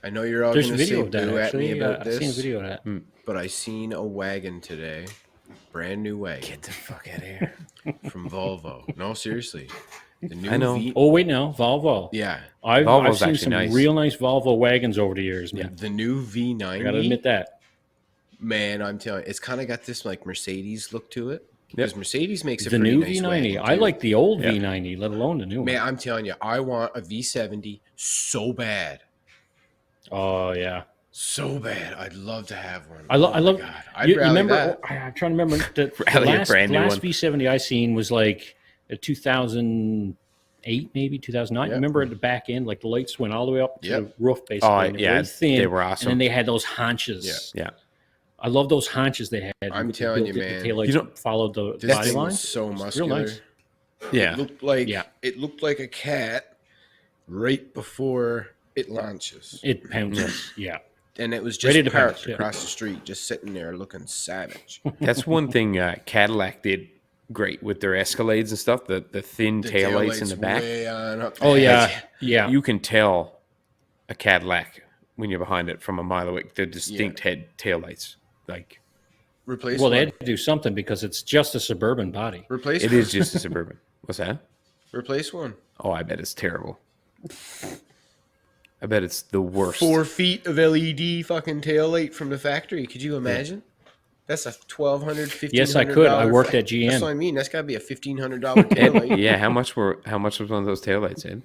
I know you're all There's going a to say video of that, boo at actually. me about I've this, seen a video of that. but I seen a wagon today, brand new wagon. Get the fuck out of here. From Volvo. No, seriously. The new I know. Oh, wait, no. Volvo. Yeah. I've Volvo's seen actually some nice. real nice Volvo wagons over the years, man. The new V90. I got to admit that. Man, I'm telling you, it's kind of got this like Mercedes look to it. Yep. Because Mercedes makes a The pretty new nice V90. wagon, I too. like the old Yeah. V90, let alone the new one. Man, I'm telling you, I want a V70 so bad. Oh, yeah. So bad. I'd love to have one. I love. God. I'd You rally remember? that. I'm trying to remember. The Rally a last brand new last one. V70 I seen was like a 2008, maybe 2009. Yep. Remember at the back end, like the lights went all the way up to Yep. the roof, basically. Oh, and it was yeah, very thin, they were awesome. And then they had those haunches. Yeah. I love those haunches they had. I'm with the telling built- you, man. The taillights You don't- followed the This body thing line. was so It's muscular. real nice. Yeah. It looked like a cat right before it launches. It pounces. Yeah. And it was Ready just to parked pounce, yeah. across the street, just sitting there looking savage. That's one thing Cadillac did great with their Escalades and stuff. The thin The taillights in the back. way on up Oh there. yeah. Yeah. You can tell a Cadillac when you're behind it from a mile away. The distinct head taillights. Like Replace Well, they one. had to do something because it's just a suburban body. Replace it one. is just a Suburban. What's that? Replace one. Oh, I bet it's terrible. I bet it's the worst. 4 feet of LED fucking tail light from the factory. Could you imagine? That's a $1,200, $1,500. Yes, I could. I worked at GM. That's what I mean. That's got to be a $1,500 tail light. Yeah, how much was one of those taillights, Ed?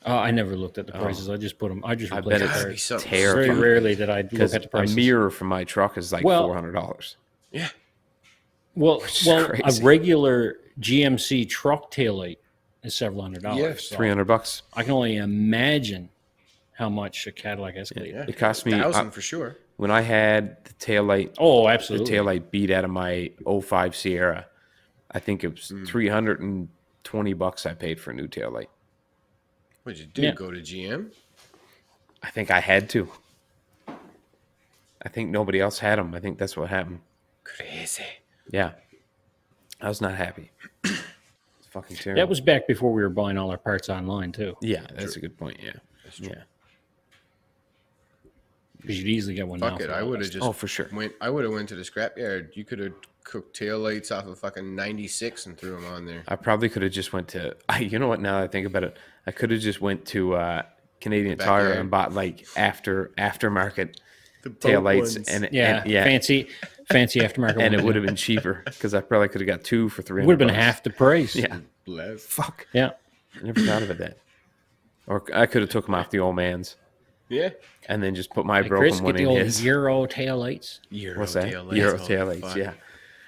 I never looked at the prices. I just put them. I just I replaced bet the Gotta be parts. something. Very terrifying. rarely did I look Because at the a prices. mirror for my truck is like Well- $400. Yeah. Well, is a crazy. regular GMC truck taillight is several $100s. Yeah, so $300. I can only imagine how much a Cadillac Escalade. Yeah. It cost me 1,000 for sure. when I had the taillight. Oh, The absolutely. taillight beat out of my 05 Sierra. I think it was $320 I paid for a new taillight. What'd you do? Yeah. Go to GM? I think I had to. I think nobody else had them. I think that's what happened. Crazy. Yeah. I was not happy. It's fucking terrible. That was back before we were buying all our parts online too, Yeah, that's a good point. Yeah. Yeah. because you'd easily get one now. Fuck it. for I all would that have stuff. just Oh, for sure. I would have went to the scrapyard. You could have cooked tail lights off of fucking 96 and threw them on there. I probably could have just went to. You know what? Now that I think about it, I could have just went to Canadian Tire Backyard. and bought like aftermarket The boat taillights, ones. and Yeah, fancy aftermarket. and it one. would have been cheaper because I probably could have got two for $300. It would have been half the price. Yeah. Bless. Fuck. Yeah. I never thought about that. Or I could have took them off the old man's Yeah. and then just put my Hey, broken Chris, one get the in old his. Euro tail lights. Euro What's that? tail lights. Euro Oh, taillights. fuck. Yeah,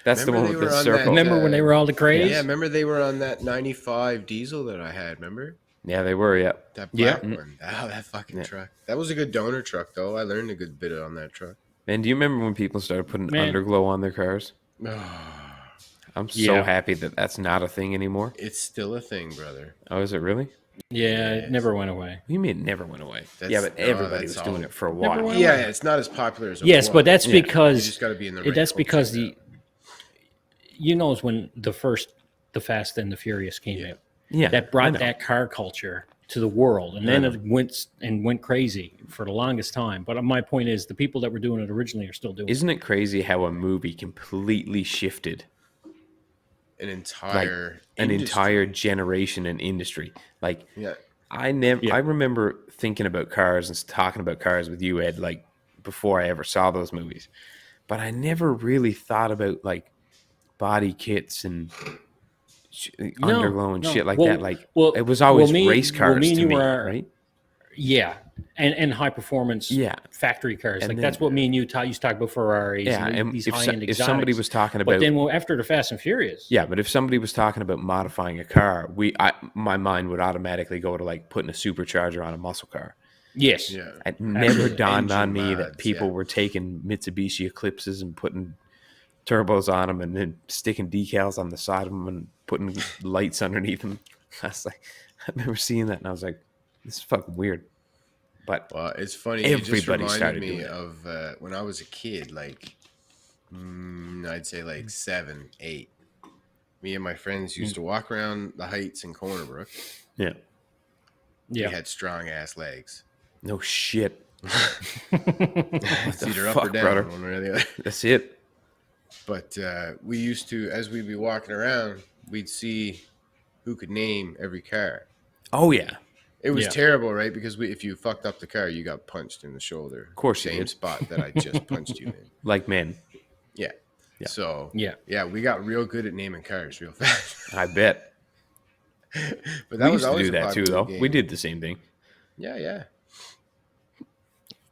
that's the Remember one they with the were on circle. that, Remember when they were all the craze? Yeah, remember they were on that 95 diesel that I had, remember? Yeah, they were. Yeah. That Yeah. black one. Oh, that fucking Yeah. truck. That was a good donor truck, though. I learned a good bit on that truck. Man, do you remember when people started putting Man. underglow on their cars? I'm so Yeah. happy that that's not a thing anymore. It's still a thing, brother. Oh, is it really? Yeah, it never went away. What do you mean it never went away? That's- Yeah, but no, everybody that's was doing all- it for a Never while. went Yeah, it's not as popular as it Yes, was. but that's Yeah. You because just got to be in the right that's culture because now. it's when the Fast and the Furious came out. Yeah, That I brought know. that car culture to the world, and then it went crazy for the longest time. But my point is, the people that were doing it originally are still doing it. Isn't it crazy how a movie completely shifted an like entire an industry. entire generation and industry? Like Yeah. I never. Yeah. I remember thinking about cars and talking about cars with you, Ed, like before I ever saw those movies. But I never really thought about like body kits and underglow and no. shit like Well- that. Like well- it was always well, me- race well, cars me and to you me, were- right? Yeah, and high performance factory cars. And like then, that's what me and you used to talk about Ferraris and these high end exotics. If somebody was talking about, but then after the Fast and Furious, but if somebody was talking about modifying a car, my mind would automatically go to like putting a supercharger on a muscle car. Yes, It never dawned on me that people were taking Mitsubishi Eclipses and putting turbos on them and then sticking decals on the side of them and putting lights underneath them. I was like, I remember seeing that and I was like, this is fucking weird. But it's funny. Everybody it just started reminded me doing of when I was a kid, like I'd say like 7, 8. Me and my friends used to walk around the heights in Corner Brook. Yeah. We had strong ass legs. No shit. It's either up or down, brother? One or the other. That's it. But we used to, as we'd be walking around, we'd see who could name every car. Oh yeah. It was terrible, right? Because if you fucked up the car, you got punched in the shoulder. Of course, same spot that I just punched you in. Like men. Yeah. Yeah. So we got real good at naming cars real fast. I bet. But that we was used to always do that too, though. game. We did the same thing. Yeah.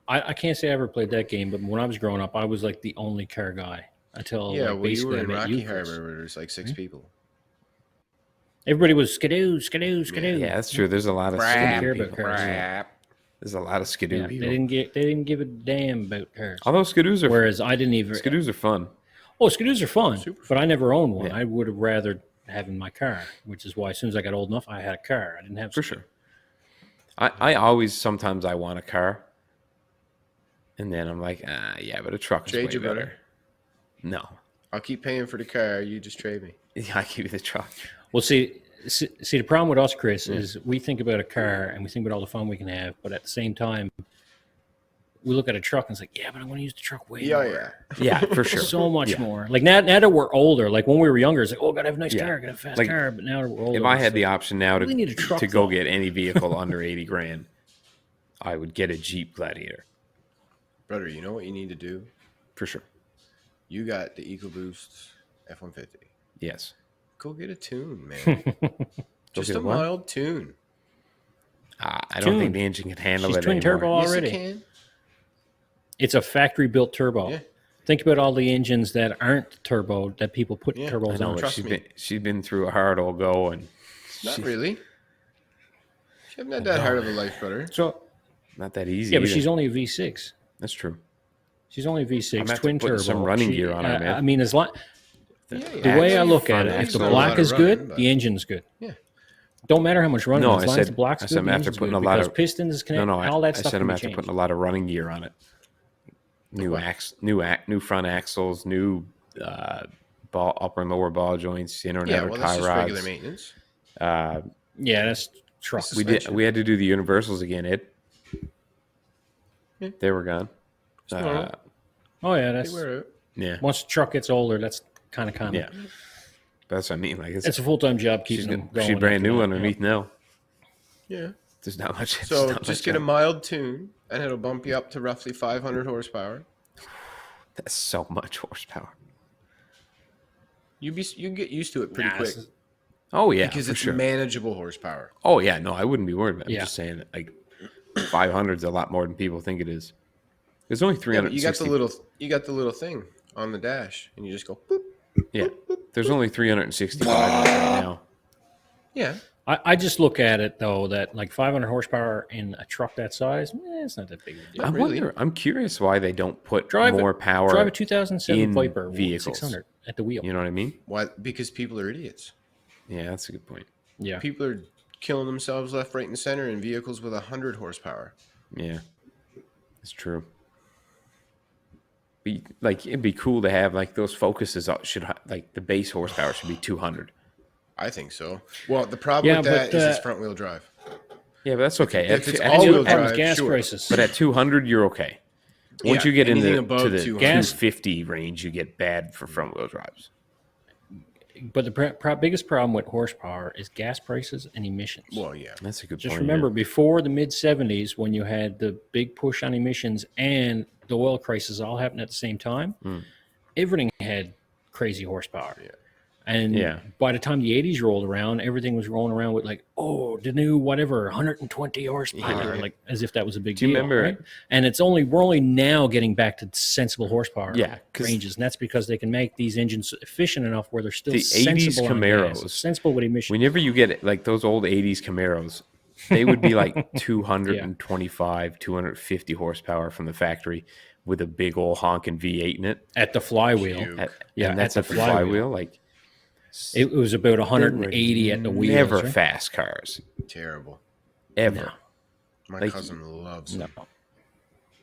I can't say I ever played that game, but when I was growing up, I was like the only car guy until you were in Rocky Harbor where there's like 6 people. Everybody was skidoo, skidoo, skidoo. Yeah, that's true. There's a lot of skidoo. Cars. There's a lot of skidoo people. They didn't give a damn about cars. Although skidoos are whereas I didn't even skidoos are fun. Oh, skidoos are fun, but I never owned one. I would have rather having my car, which is why as soon as I got old enough, I had a car. I didn't have for sure. I always sometimes I want a car, and then I'm like, but a truck is way better. No, I'll keep paying for the car. You just trade me. Yeah, I give you the truck. Well, see, the problem with us, Chris, is we think about a car and we think about all the fun we can have, but at the same time, we look at a truck and it's like, but I'm going to use the truck way more. Yeah, for sure. So much more. Like now that we're older, like when we were younger, it's like, gotta have a nice car, gotta have a fast car. But now that we're older, if I had the option now to go get get any vehicle under $80,000, I would get a Jeep Gladiator. Brother, you know what you need to do? For sure. You got the EcoBoost F-150. Yes. Go get a tune, man. Just a mild tune. I don't think the engine can handle it twin anymore. turbo already. Yes, it can. It's a factory-built turbo. Yeah. Think about all the engines that aren't turbo that people put turbos on. Trust me. She's been through a hard old go, and not really. She hasn't had that hard of a life, brother. So not that easy. Yeah, but she's only a V6. That's true. She's only a V6 twin turbo. Some running gear on her, man. I mean, as long the way I look at it, if the block is good, the engine's good. Yeah. Don't matter how much running. No, as long as the block's good, after putting a lot of pistons connected. All that stuff. I said I'm after putting a lot of running gear on it. New front axles, new upper and lower ball joints, inner and outer tie rods. Regular maintenance. That's truck. We had to do the universals again. They were gone. That's Once the truck gets older, that's kind of common. Yeah, that's what I mean. Like it's a full-time job keeping them going. She's brand new underneath now. Yeah, there's not much. So just get a mild tune, and it'll bump you up to roughly 500 horsepower. That's so much horsepower. You get used to it pretty quick. Oh yeah, because it's manageable horsepower. Oh yeah, no, I wouldn't be worried about it. I'm just saying that like 500 is a lot more than people think it is. There's only 360. You got the little thing on the dash, and you just go boop. Yeah, there's only 365 right now. Yeah. I just look at it though that like 500 horsepower in a truck that size, it's not that big of a deal. I'm curious why they don't put more power. Drive a 2007 Viper vehicles 600 at the wheel. You know what I mean? Why? Because people are idiots. Yeah, that's a good point. Yeah, people are killing themselves left, right, and center in vehicles with 100 horsepower. Yeah, it's true. It'd be cool to have like those Focuses like the base horsepower should be 200. I think so. Well, the problem with that is it's front wheel drive. Yeah, but that's okay. If it's all wheel drive, gas prices. But at 200, you're okay. Once you get into the 250 range, you get bad for front wheel drives. But the biggest problem with horsepower is gas prices and emissions. Well, yeah, that's a good point. Just remember, before the mid 70s, when you had the big push on emissions and the oil crisis all happened at the same time, everything had crazy horsepower. Yeah. And Yeah. by the time the 80s rolled around, everything was rolling around with like, oh, the new whatever, 120 horsepower, Yeah. like as if that was a big Do you deal. remember- Right? And we're only now getting back to sensible horsepower Yeah, 'cause ranges. And that's because they can make these engines efficient enough where they're still the 80s sensible on gas, Camaros, sensible with emissions. whenever you get like those old 80s Camaros, they would be like 225, 250 horsepower from the factory with a big old honking V8 in it. At the flywheel. Puke. Yeah, and that's at at the the flywheel. Like, It was about they were 180 at the wheels. Never right? fast cars. Terrible. Ever. My Like- cousin loves them.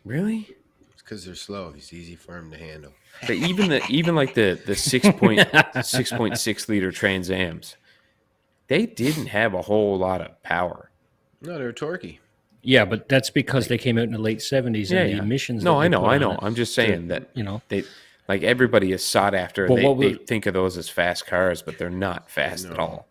Really? It's because they're slow. It's easy for him to handle. But even like the 6.6 liter Trans Ams, they didn't have a whole lot of power. No, they're torquey. Yeah, but that's because they came out in the late 70s and the emissions. No, that I they know, put I on know. it, I'm just saying that you know, they like everybody is sought after. Well, They, what they was- think of those as fast cars, but they're not fast at No. all.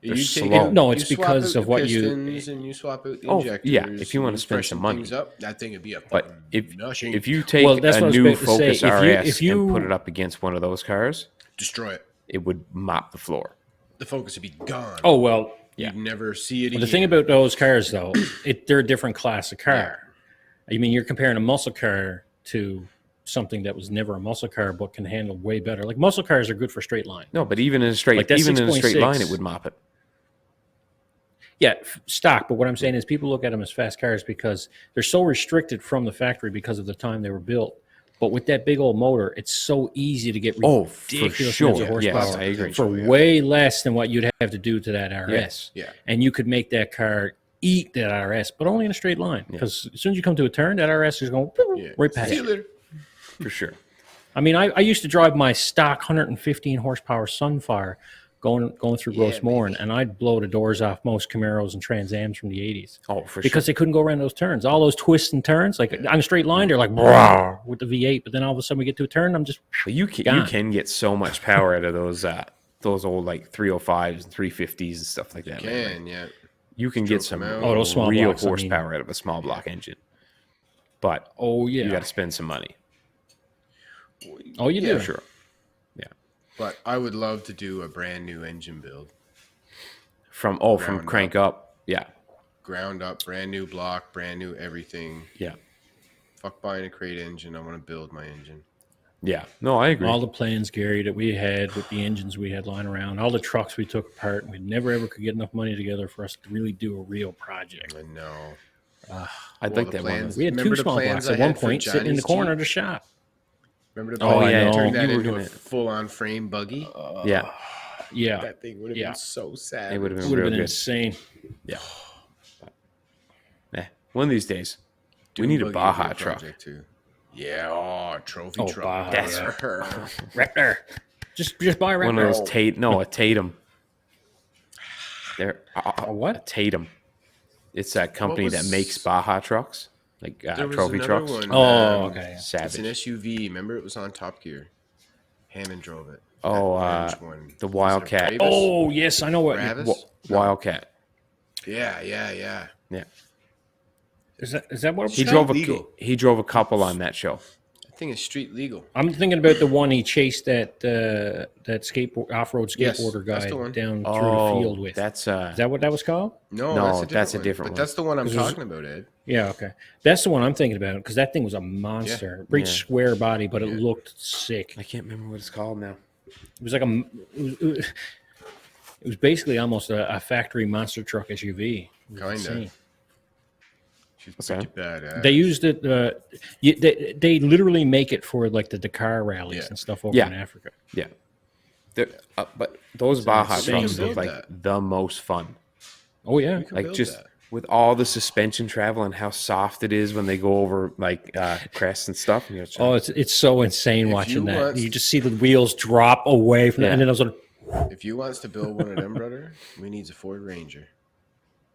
They're You take slow. out- No, it's you swap because out of the what you- pistons and you swap out the Oh, injectors. yeah, if you wanna and spend freshen some money. things up, that thing would be a But fucking if machine. if you take Well, that's what I a was new about to say. Focus RS If you- and put it up against one of those cars, destroy it, it would mop the floor. the Focus would be gone. oh, well, You'd never see it the again. thing about those cars, though, they're a different class of car. I mean, you're comparing a muscle car to something that was never a muscle car but can handle way better. Like muscle cars are good for straight line. No, but even in a straight, Like that even in a straight 6.6. line, it would mop it. Yeah, stock. But what I'm saying is people look at them as fast cars because they're so restricted from the factory because of the time they were built. But with that big old motor, it's so easy to get Oh, for ridiculous sure. amounts of Yes, horsepower I agree. for Yeah. way less than what you'd have to do to that RS. Yes. Yeah. And you could make that car eat that RS, but only in a straight line. Because as soon as you come to a turn, that RS is going Yeah. right past See you you. later. For sure. I mean, I used to drive my stock 115 horsepower Sunfire going through Gross Morin, and I'd blow the doors off most Camaros and Trans Ams from the 80s. Oh, for Because sure. they couldn't go around those turns. All those twists and turns, like on a straight line, they're like "Brrr," with the V8, but then all of a sudden we get to a turn, I'm just But you can gone. get so much power out of those old like 305s and 350s and stuff like that. man. Can, yeah. You can get Stroke some 'em out. Oh, those small real blocks, I mean. horsepower out of a small block engine. But oh yeah, you got to spend some money. oh you do. Yeah. Sure. But I would love to do a brand new engine build. From Ground crank up. Yeah. Ground up, brand new block, brand new everything. Yeah. Fuck buying a crate engine. I want to build my engine. Yeah. No, I agree. All the plans, Gary, that we had with the engines we had lying around, all the trucks we took apart, and we never ever could get enough money together for us to really do a real project. I know. I'd well, like the that one. plans- We had Remember two the small plans blocks I at one had for point sitting in the Johnny's corner of Jeep? the shop. Remember the Oh, plan? I know. Turned that You were into a gonna- full-on frame buggy. Yeah. Yeah, That thing would have Yeah. been so sad. It would have it been would have real been good. insane. One of these days, we need a Baja truck. Too. Yeah, trophy Oh, truck. Baja, That's Raptor. Just buy a Raptor. one of those a Tatum. They're A what? A Tatum. It's that company was- that makes Baja trucks, like There was trophy another trucks. one, Oh, okay. It's Savage. an SUV. Remember, it was on Top Gear. Hammond drove it. Oh, That orange one. the Was it a Wildcat. Bravus? Oh yes, I know what. Bravus? Wildcat. Yeah. Yeah. Is that what? He It's drove legal. he drove a couple on that show. I think it's street legal. I'm thinking about the one he chased that skateboard off-road Yes, skateboarder that's guy the one. down through the field with. That's Is that what that was called? No, No, that's a different that's a different one. one. But that's the one I'm This was- talking about, Ed. Yeah, okay. That's the one I'm thinking about because that thing was a monster. Big Yeah. square body, but it Yeah. looked sick. I can't remember what it's called now. It was like it was basically almost a factory monster truck SUV. It was Kinda. insane. She's Okay. pretty badass. They used it. They literally make it for like the Dakar rallies Yeah. and stuff over Yeah. in Africa. Yeah. But those Baja insane. trucks Build look like that. the most fun. Oh yeah, We can Like build just that. with all the suspension travel and how soft it is when they go over like crests and stuff. And you're just oh it's so insane If watching you that. want- You just see the wheels drop away from that, Yeah. and then I was like, If you wants to build one of them, brother, we needs a Ford Ranger.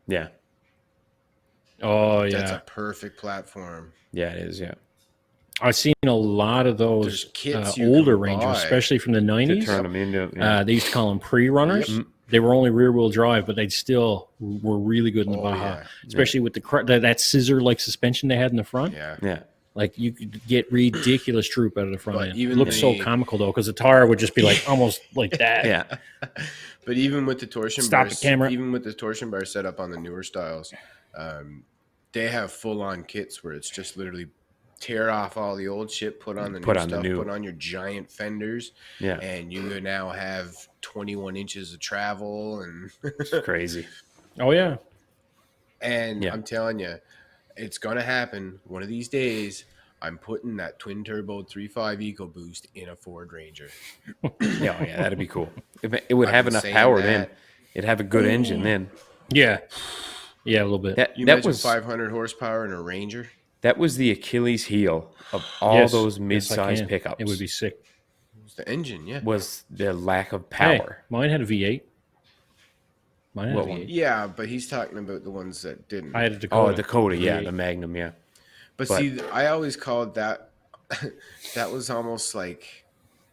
yeah. oh That's yeah. a perfect platform. Yeah, it is. Yeah. I've seen a lot of those There's kits you older can Rangers, buy. especially from the To '90s. turn them into. Yeah. They used to call them pre-runners. Yep. They were only rear-wheel drive, but they still were really good in the Oh, Baja, yeah. especially with that scissor-like suspension they had in the front. Yeah. yeah. Like you could get ridiculous droop out of the front But end. even It looks so the- comical though, because the tire would just be like almost like that. Yeah. But even with the torsion Stop bars, it, camera. even with the torsion bar set up on the newer styles, they have full on kits where it's just literally tear off all the old shit, put on the new stuff, put on your giant fenders, Yeah. and you now have 21 inches of travel, and It's crazy. Oh yeah. and Yeah. I'm telling you, it's gonna happen one of these days. I'm putting that twin turbo 3.5 EcoBoost in a Ford Ranger. Yeah, oh, yeah, that'd be cool. It would I've have been enough saying power that. then. It'd have a good engine then. Yeah. Yeah, a little bit. You That imagine was 500 horsepower in a Ranger? that was the Achilles heel of all Yes. those Yes, I mid-size can. pickups. It would be sick. It's the engine, yeah. Was the lack of Hey, power. mine had a V8. Mine had What a one? V8. Yeah, but he's talking about the ones that didn't. I had a Oh, Dakota. Dakota, yeah, V8. the Magnum, yeah. But But- see, I always called that that was almost like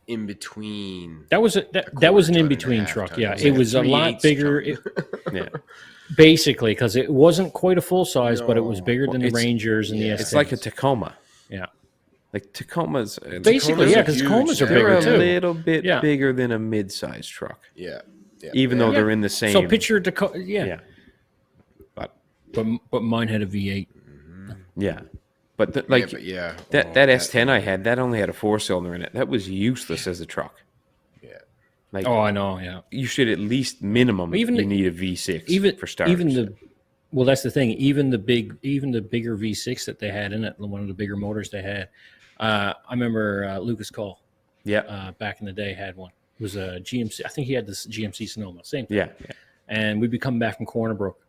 in between. That was that was an in between truck. Yeah, it was a lot bigger. Yeah. Basically, because it wasn't quite a full size, but it was No. bigger than the it's- Rangers and the yeah. S10s. It's like a Tacoma. Yeah. Like Tacomas. Basically, Tacomas yeah, are because huge Tacomas are now. They're bigger a too. little bit Yeah. bigger than a mid-size truck. Yeah. Even though Yeah. they're in the same. So picture Dakota. Yeah. Yeah. But But mine had a V8. yeah. But that S10 I had, that only had a 4-cylinder in it. That was useless as a truck. Yeah. Like Oh, I know. Yeah. you should at least minimum Even you the- need a V6 Even for starters. even the well, that's the thing. Even the bigger V6 that they had in it, one of the bigger motors they had. I remember Lucas Cole yeah. back in the day had one. It was a GMC. I think he had this GMC Sonoma. Same thing. Yeah. And we'd be coming back from Corner Brook,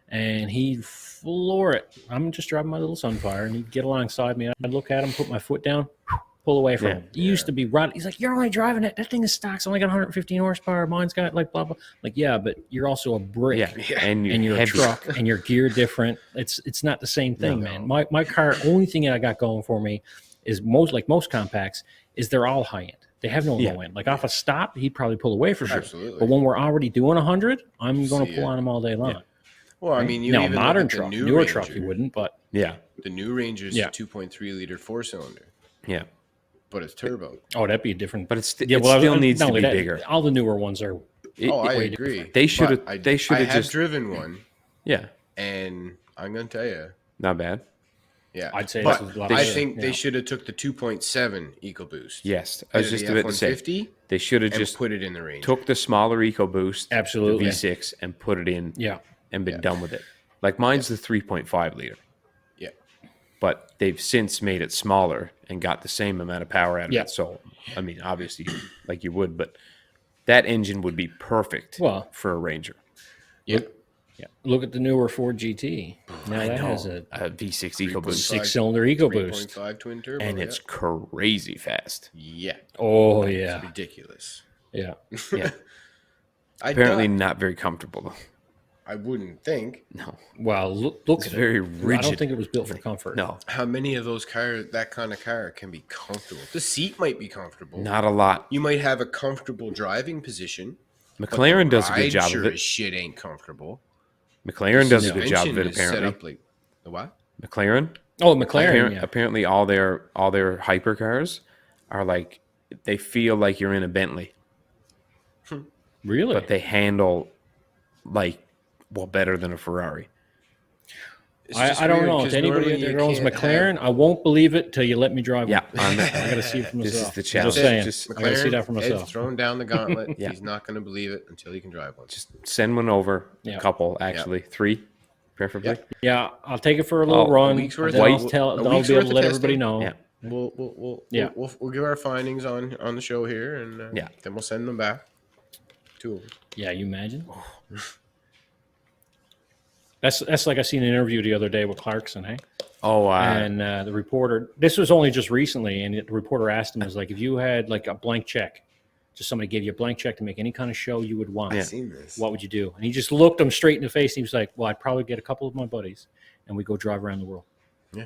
and he'd floor it. I'm just driving my little Sunfire, and he'd get alongside me. I'd look at him, put my foot down, pull away from Yeah. him. He used to be right. He's like, "You're only driving it. That thing is stock. It's only got 115 horsepower. Mine's got like blah blah." Like, yeah, but you're also a brick. Yeah. And And you're a heavy. truck, and your gear different. It's not the same thing, No. man. My car, only thing I got going for me is most compacts is they're all high end. They have no Yeah. low end. Like off a stop, he'd probably pull away for sure. Absolutely. But when we're already doing 100, I'm going to See pull ya. on them all day long. Yeah. Well, I mean, you Now, a even look modern at the truck, new newer Ranger. truck, you wouldn't, but Yeah. The new Ranger's Yeah. a 2.3 liter 4-cylinder, Yeah. but it's turbo. oh, that'd be a different. But it I still was- needs not to only be that, bigger. All the newer ones are. Oh, I way agree. different. They should But have. They should I have have just. driven one, Yeah. and I'm going to tell you, Not bad. yeah. I'd say but this is a lot I better. think they Yeah. should have took the 2.7 EcoBoost. Yes. I was out of just the about to say F-150 they should have and just put it in the Ranger. took the smaller EcoBoost, Absolutely. the V6, and put it in Yeah. and been Yeah. done with it. Like mine's the 3.5 liter, Yeah. but they've since made it smaller and got the same amount of power out of Yeah. it. So, I mean, obviously, like you would, but that engine would be perfect Well- for a Ranger. Yeah. Yeah. Look at the newer Ford GT. Now that has a V6 EcoBoost, 6-cylinder EcoBoost. 3.5 twin turbo. and it's crazy fast. yeah. Oh It's yeah, ridiculous. yeah. Yeah, I apparently doubt- not very comfortable though. I wouldn't think. No, Well, look it's at very it. rigid. I don't think it was built for comfort. No, How many of those cars, that kind of car, can be comfortable? The seat might be comfortable. not a lot. You might have a comfortable driving position. but McLaren the does a good ride job sure of it. as shit ain't comfortable. McLaren does a good job Suspension of it. is set Apparently, up like the what? McLaren. Oh, McLaren. Yeah. Apparently, all their hypercars are like they feel like you're in a Bentley, Really? but they handle like better than a Ferrari. It's just I don't weird, know. 'cause To anybody normally that you owns can't McLaren, I won't believe it till you let me drive Yeah, one. I got to see it for This is myself. the I'm challenge. Just saying. Just- I got to see that for Ed's myself. thrown down the gauntlet. Yeah. He's not going to believe it until he can drive one. just send one over. Yeah. A couple, actually, 3, preferably. Yeah. Yeah, I'll take it for a little Oh, a run. week's worth Then of- I'll a week's be able worth to of let everybody testing. know. Yeah. Yeah. We'll give our findings on the show here, and Yeah. then we'll send them back. 2 of them. Yeah, you imagine? That's like I seen an interview the other day with Clarkson, hey? Oh, And the reporter, this was only just recently, and the reporter asked him, was like, if you had like a blank check, just somebody gave you a blank check to make any kind of show you would want, Yeah. I've seen this. what would you do? And he just looked him straight in the face, and he was like, well, I'd probably get a couple of my buddies, and we go drive around the world.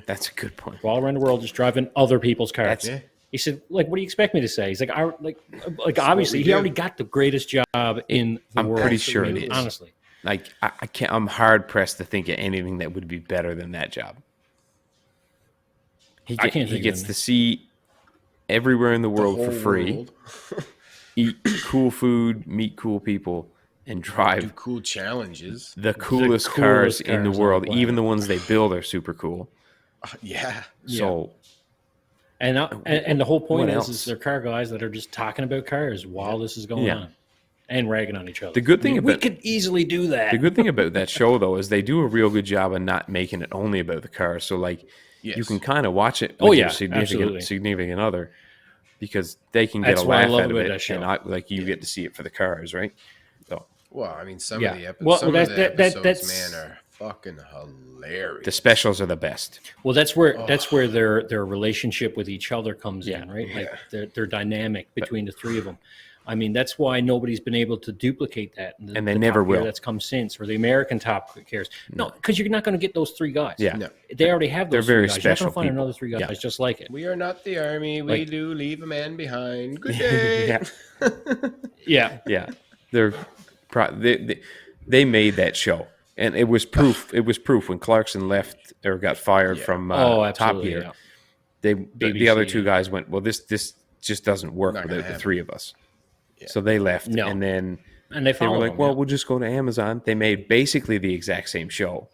that's a good point. Go all around the world, just driving other people's cars. That's- Yeah. He said, like, what do you expect me to say? He's like, obviously, we he do. already got the greatest job in the I'm world. pretty I sure it mean, is. honestly. Like I can't. I'm hard pressed to think of anything that would be better than that job. I can't he think gets of to see everywhere in the The world whole for free, world. eat cool food, meet cool people, and Do drive cool challenges. the coolest cars coolest in the cars on the world. Even planet. the ones they build are super cool. Yeah. So And the whole point what is else? they're car guys that are just talking about cars while this is going Yeah. on, and ragging on each other. The good thing we about- could easily do that. The good thing about that show, though, is they do a real good job of not making it only about the car. So, like, you Yes. can kind of watch it with Oh, your yeah, absolutely. significant other because they can get That's a what I laugh love out of about it, that show. and you get to see it for the cars, right? So, Well, I mean, some Yeah. of the episodes, Well, some of the episodes, that's- man, are fucking hilarious. the specials are the best. Well, that's where their relationship with each other comes in, right? Yeah. Like their dynamic between the three of them. I mean, that's why nobody's been able to duplicate that. And they never Top Gear will. that's come since, or the American Top Gears. No, because you're not going to get those three guys. Yeah. No. They already have They're those very three guys. You're not special going to find people. another three guys Yeah. just like it. We are not the army. We Like- do leave a man behind. Good day. Yeah. Yeah. Yeah, they made that show, and it was proof. It was proof when Clarkson left or got fired from Top absolutely. Gear. Yeah. The BBC, other two guys went, well, this just doesn't work Not gonna without the happen. three of us. So they left, No. and then And they they were followed like, them, well, yeah. we'll just go to Amazon. They made basically the exact same show,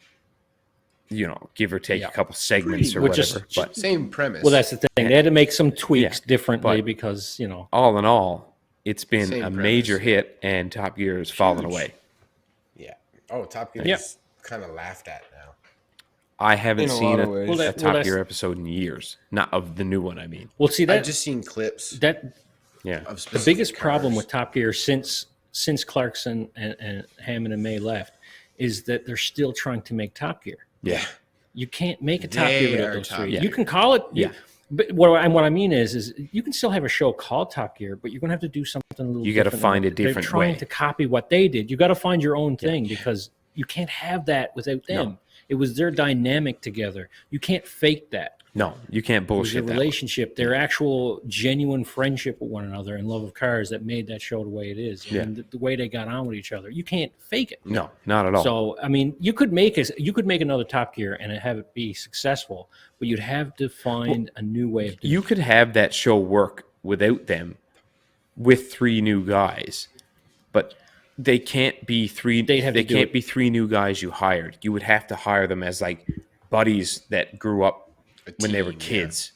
give or take Yeah. a couple segments or Which is- whatever. But Same premise. Well, that's the thing. They had to make some tweaks Yeah, differently but- because, all in all, it's been Same a premise, major yeah. hit, and Top Gear has fallen Huge. away. yeah. Oh, Top Gear Yeah. is kind of laughed at now. I haven't In a seen lot a, of ways. Well, a that- Top well, Gear that's- episode in years. Not of the new one, I mean. well, see I've that just seen clips that Yeah. of the specific biggest problem cars. with Top Gear since Clarkson and Hammond and May left is that they're still trying to make Top Gear. Yeah. You can't make a Top They Gear without are those Top three. Gear. You can call it, Yeah. But what I mean is you can still have a show called Top Gear, but you're going to have to do something a little. You gotta different find than a different They're trying way. to copy what they did. You got to find your own thing because you can't have that without them. No. It was their dynamic together. You can't fake that. No, you can't It was their bullshit that. relationship, their actual genuine friendship with one another and love of cars that made that show the way it is. Yeah. And the way they got on with each other. You can't fake it. No, not at all. So I mean, you could make another Top Gear and have it be successful, but you'd have to find a new way of doing you could have that show work without them with three new guys, but they can't be three. They'd have They to do can't it. be three new guys you hired. You would have to hire them as like buddies that grew up A when they were team, yeah. kids.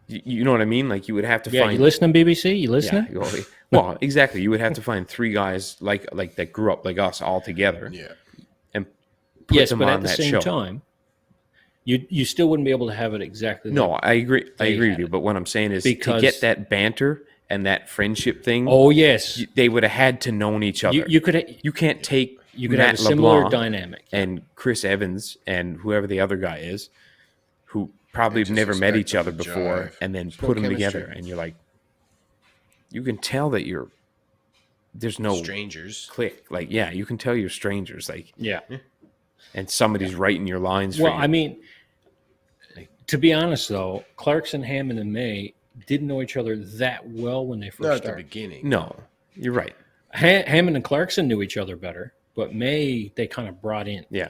You know what I mean? Like you would have to Yeah, find. you listening, BBC? You listening? Well, exactly. You would have to find three guys like that grew up like us all together Yeah. and put Yes, them but on at the that same show. time, you still wouldn't be able to have it exactly. No, like- I agree. I they agree had with you. it. But what I'm saying is Because- to get that banter and that friendship thing, Oh yes, they would have had to known each other. you could You can't take you could Matt have a similar LeBlanc dynamic. and Chris Evans and whoever the other guy is, who probably And have just never met expect each them other to before, jive. and then There's put no them chemistry. together, and you're like, you can tell that there's no Strangers. click. Like, yeah, you can tell you're strangers. Like, Yeah. and somebody's writing your lines Well, for you. I mean, to be honest though, Clarkson, Hammond, and May didn't know each other that well when they first Not at the started. beginning. no, you're right. Hammond and Clarkson knew each other better, but May they kind of brought in. Yeah,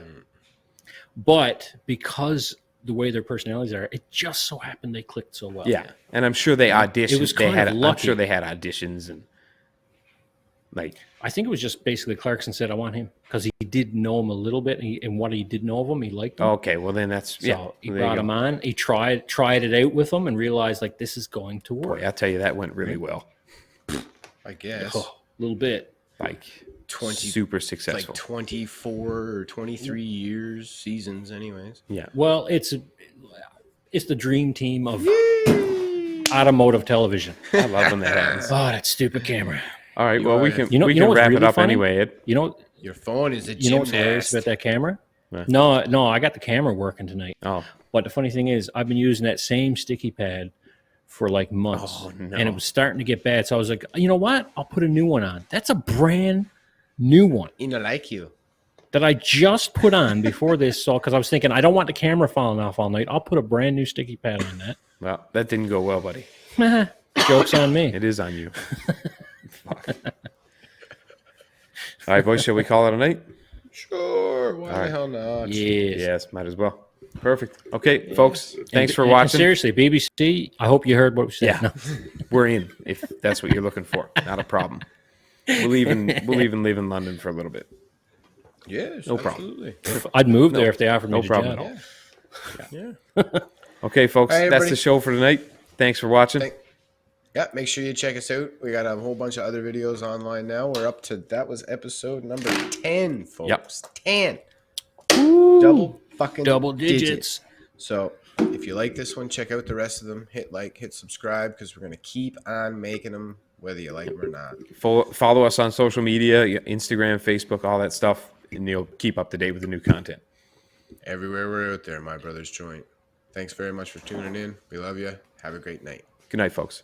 But because the way their personalities are, it just so happened they clicked so well. yeah. And I'm sure they auditioned. was They kind had. of I'm lucky. sure they had auditions and like. I think it was just basically Clarkson said, "I want him," because he did know him a little bit, and what he did know of him, he liked him. Okay, well then that's So yeah. he there you brought go. him on. He tried it out with him and realized like this is going to work. Boy, I tell you, that went really well. I guess. Oh, a little bit. Like 20 super It's successful. like 24 or 23 years, seasons, anyways. Yeah. Well, it's the dream team of automotive television. I love when that happens. Oh, that stupid camera. All right. Well, we can You know- we you know can what's wrap it really up funny? anyway. Ed. You know, Your phone is a you know what's hilarious gymnast. about that camera? Yeah. No, I got the camera working tonight. Oh, But the funny thing is, I've been using that same sticky pad for like months, Oh, no. and it was starting to get bad. So I was like, you know what? I'll put a new one on. That's a brand new one You know, like you. that I just put on before this. So because I was thinking, I don't want the camera falling off all night. I'll put a brand new sticky pad on that. well, that didn't go well, buddy. Joke's on me. It is on you. Fuck. All right, boys. Shall we call it a night? Sure. Why All right. the hell not? Yes. Yes, might as well. Perfect. Okay, folks. Thanks for And watching. seriously, BBC, I hope you heard what we said. Yeah. No. We're in if that's what you're looking for. Not a problem. We'll even live in London for a little bit. Yes, No problem. absolutely. I'd move there if they offered me No the problem job. at all. Yeah. Okay, folks. All right, That's everybody. the show for tonight. Thanks for watching. Yeah, make sure you check us out. We got a whole bunch of other videos online now. We're up to, that was episode number 10, folks. 10. Double fucking Double digits. So if you like this one, check out the rest of them. Hit like, hit subscribe, because we're going to keep on making them, whether you like them or not. Follow us on social media, Instagram, Facebook, all that stuff, and you'll keep up to date with the new content. Everywhere we're out there, my brother's joint. Thanks very much for tuning in. We love you. Have a great night. Good night, folks.